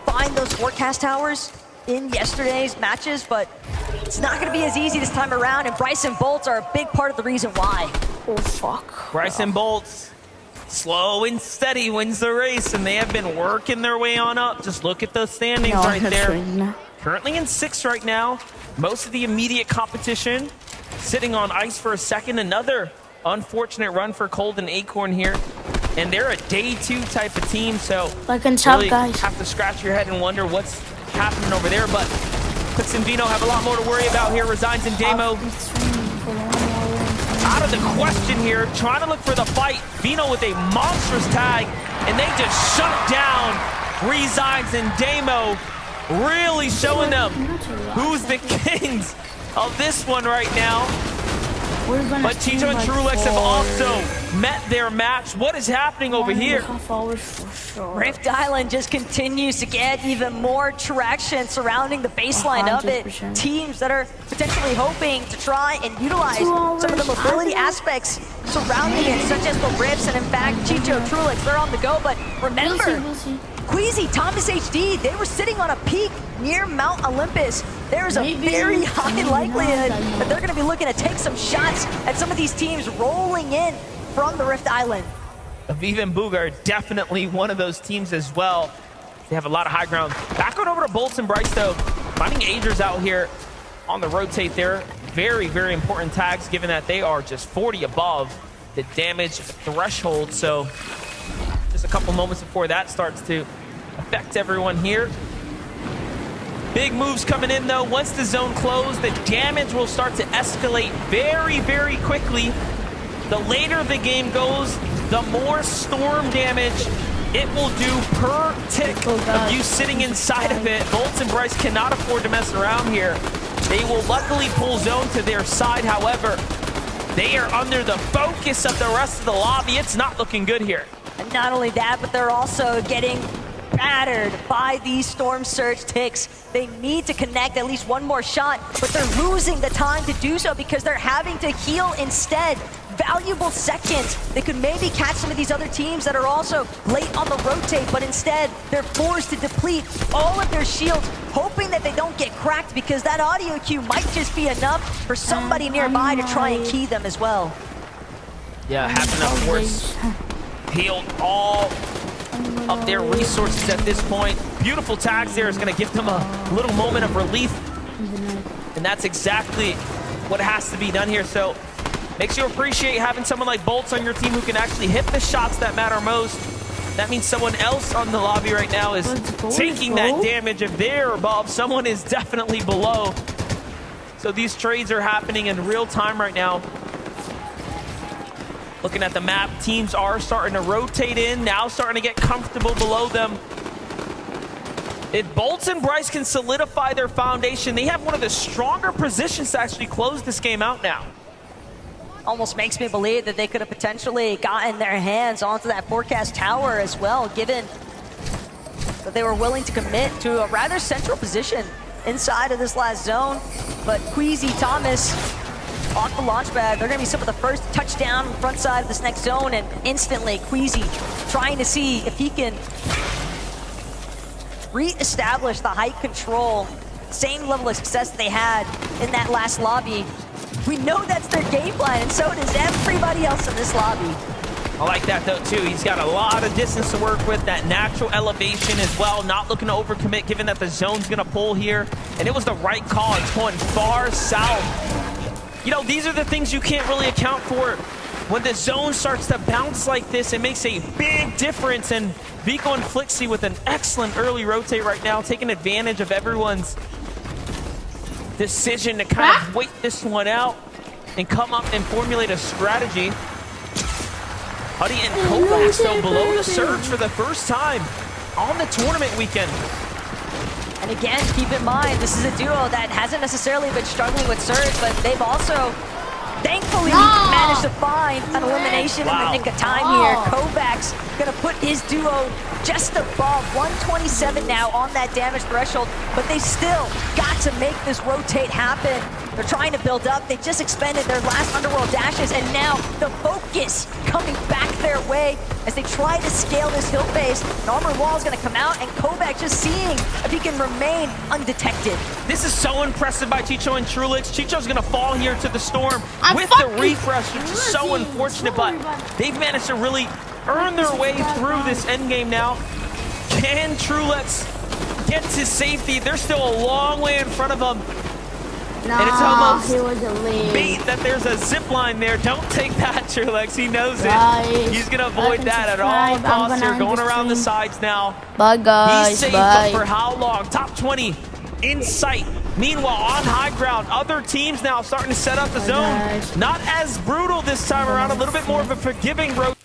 find those forecast towers in yesterday's matches, but it's not going to be as easy this time around, and Bryson Bolts are a big part of the reason why. Oh, fuck. Bryson Bolts, slow and steady, wins the race, and they have been working their way on up. Just look at those standings right there. Currently in 6th right now. Most of the immediate competition sitting on ice for a second. Another unfortunate run for Cold and Acorn here. And they're a day 2 type of team, so really have to scratch your head and wonder what's happening over there. But Clix and Vino have a lot more to worry about here. Resigns and Damo out of the question here, trying to look for the fight. Vino with a monstrous tag, and they just shut down Resigns and Damo, really showing them who's the kings of this one right now. But Chicho and Trulex have also met their match. What is happening over here? Rift Island just continues to get even more traction surrounding the baseline of it. Teams that are potentially hoping to try and utilize some of the mobility aspects surrounding it, such as the Rifts, and in fact, Chicho, Trulex, they're on the go. But remember, Queasy, Thomas HD, they were sitting on a peak near Mount Olympus. There's a very high likelihood that they're going to be looking to take some shots at some of these teams rolling in from the Rift Island. Aviv and Bugha are definitely one of those teams as well. They have a lot of high ground. Back on over to Bolts and Bryce, though. Finding Agers out here on the rotate there. Very, very important tags, given that they are just 40 above the damage threshold. So just a couple moments before that starts to affect everyone here. Big moves coming in, though. Once the zone closed, the damage will start to escalate very, very quickly. The later the game goes, the more storm damage it will do per tick of you sitting inside of it. Bolts and Bryce cannot afford to mess around here. They will luckily pull zone to their side. However, they are under the focus of the rest of the lobby. It's not looking good here. And not only that, but they're also getting battered by these Storm Surge ticks. They need to connect at least one more shot, but they're losing the time to do so because they're having to heal instead. Valuable seconds. They could maybe catch some of these other teams that are also late on the rotate, but instead they're forced to deplete all of their shields, hoping that they don't get cracked because that audio cue might just be enough for somebody nearby to try and key them as well. Yeah, having of course healed all of their resources at this point. Beautiful tags there is going to give them a little moment of relief, and that's exactly what has to be done here. So makes you appreciate having someone like Bolts on your team who can actually hit the shots that matter most. That means someone else on the lobby right now is taking that damage. If they're above, someone is definitely below. So these trades are happening in real time right now. Looking at the map, teams are starting to rotate in, now starting to get comfortable below them. If Bolts and Bryce can solidify their foundation, they have one of the stronger positions to actually close this game out now. Almost makes me believe that they could have potentially gotten their hands onto that forecast tower as well, given that they were willing to commit to a rather central position inside of this last zone. But Queasy, Thomas off the launch pad. They're going to be some of the first touchdown on the front side of this next zone, and instantly Queasy trying to see if he can re-establish the height control, same level of success that they had in that last lobby. We know that's their game plan, and so does everybody else in this lobby. I like that, though, too. He's got a lot of distance to work with, that natural elevation as well, not looking to overcommit, given that the zone's going to pull here. And it was the right call. It's going far south. You know, these are the things you can't really account for. When the zone starts to bounce like this, it makes a big difference. And Vico and Flixie with an excellent early rotate right now, taking advantage of everyone's decision to kind of wait this one out and come up and formulate a strategy. Huddy and Kovacs still below the surge for the first time on the tournament weekend. And again, keep in mind, this is a duo that hasn't necessarily been struggling with surge, but they've also thankfully managed to find an elimination in the nick of time here. Kovacs gonna put his duo just above 127 now on that damage threshold, but they still got to make this rotate happen. They're trying to build up. They just expended their last Underworld dashes, and now the focus coming back their way as they try to scale this hill face. An armored wall is going to come out, and Kovacs just seeing if he can remain undetected. This is so impressive by Chicho and Trulix. Chicho's going to fall here to the storm with the refresh, which is so unfortunate, but they've managed to really earn their way through this endgame now. Can Trulix get to safety? They're still a long way in front of them. And it's almost bait that there's a zip line there. Don't take that, Trulix. He knows it. He's going to avoid that at all costs. They're going around the sides now. Bye, guys. He's safe, but for how long? Top 20 in sight. Meanwhile, on high ground, other teams now starting to set up the zone. Not as brutal this time around. A little bit more of a forgiving road.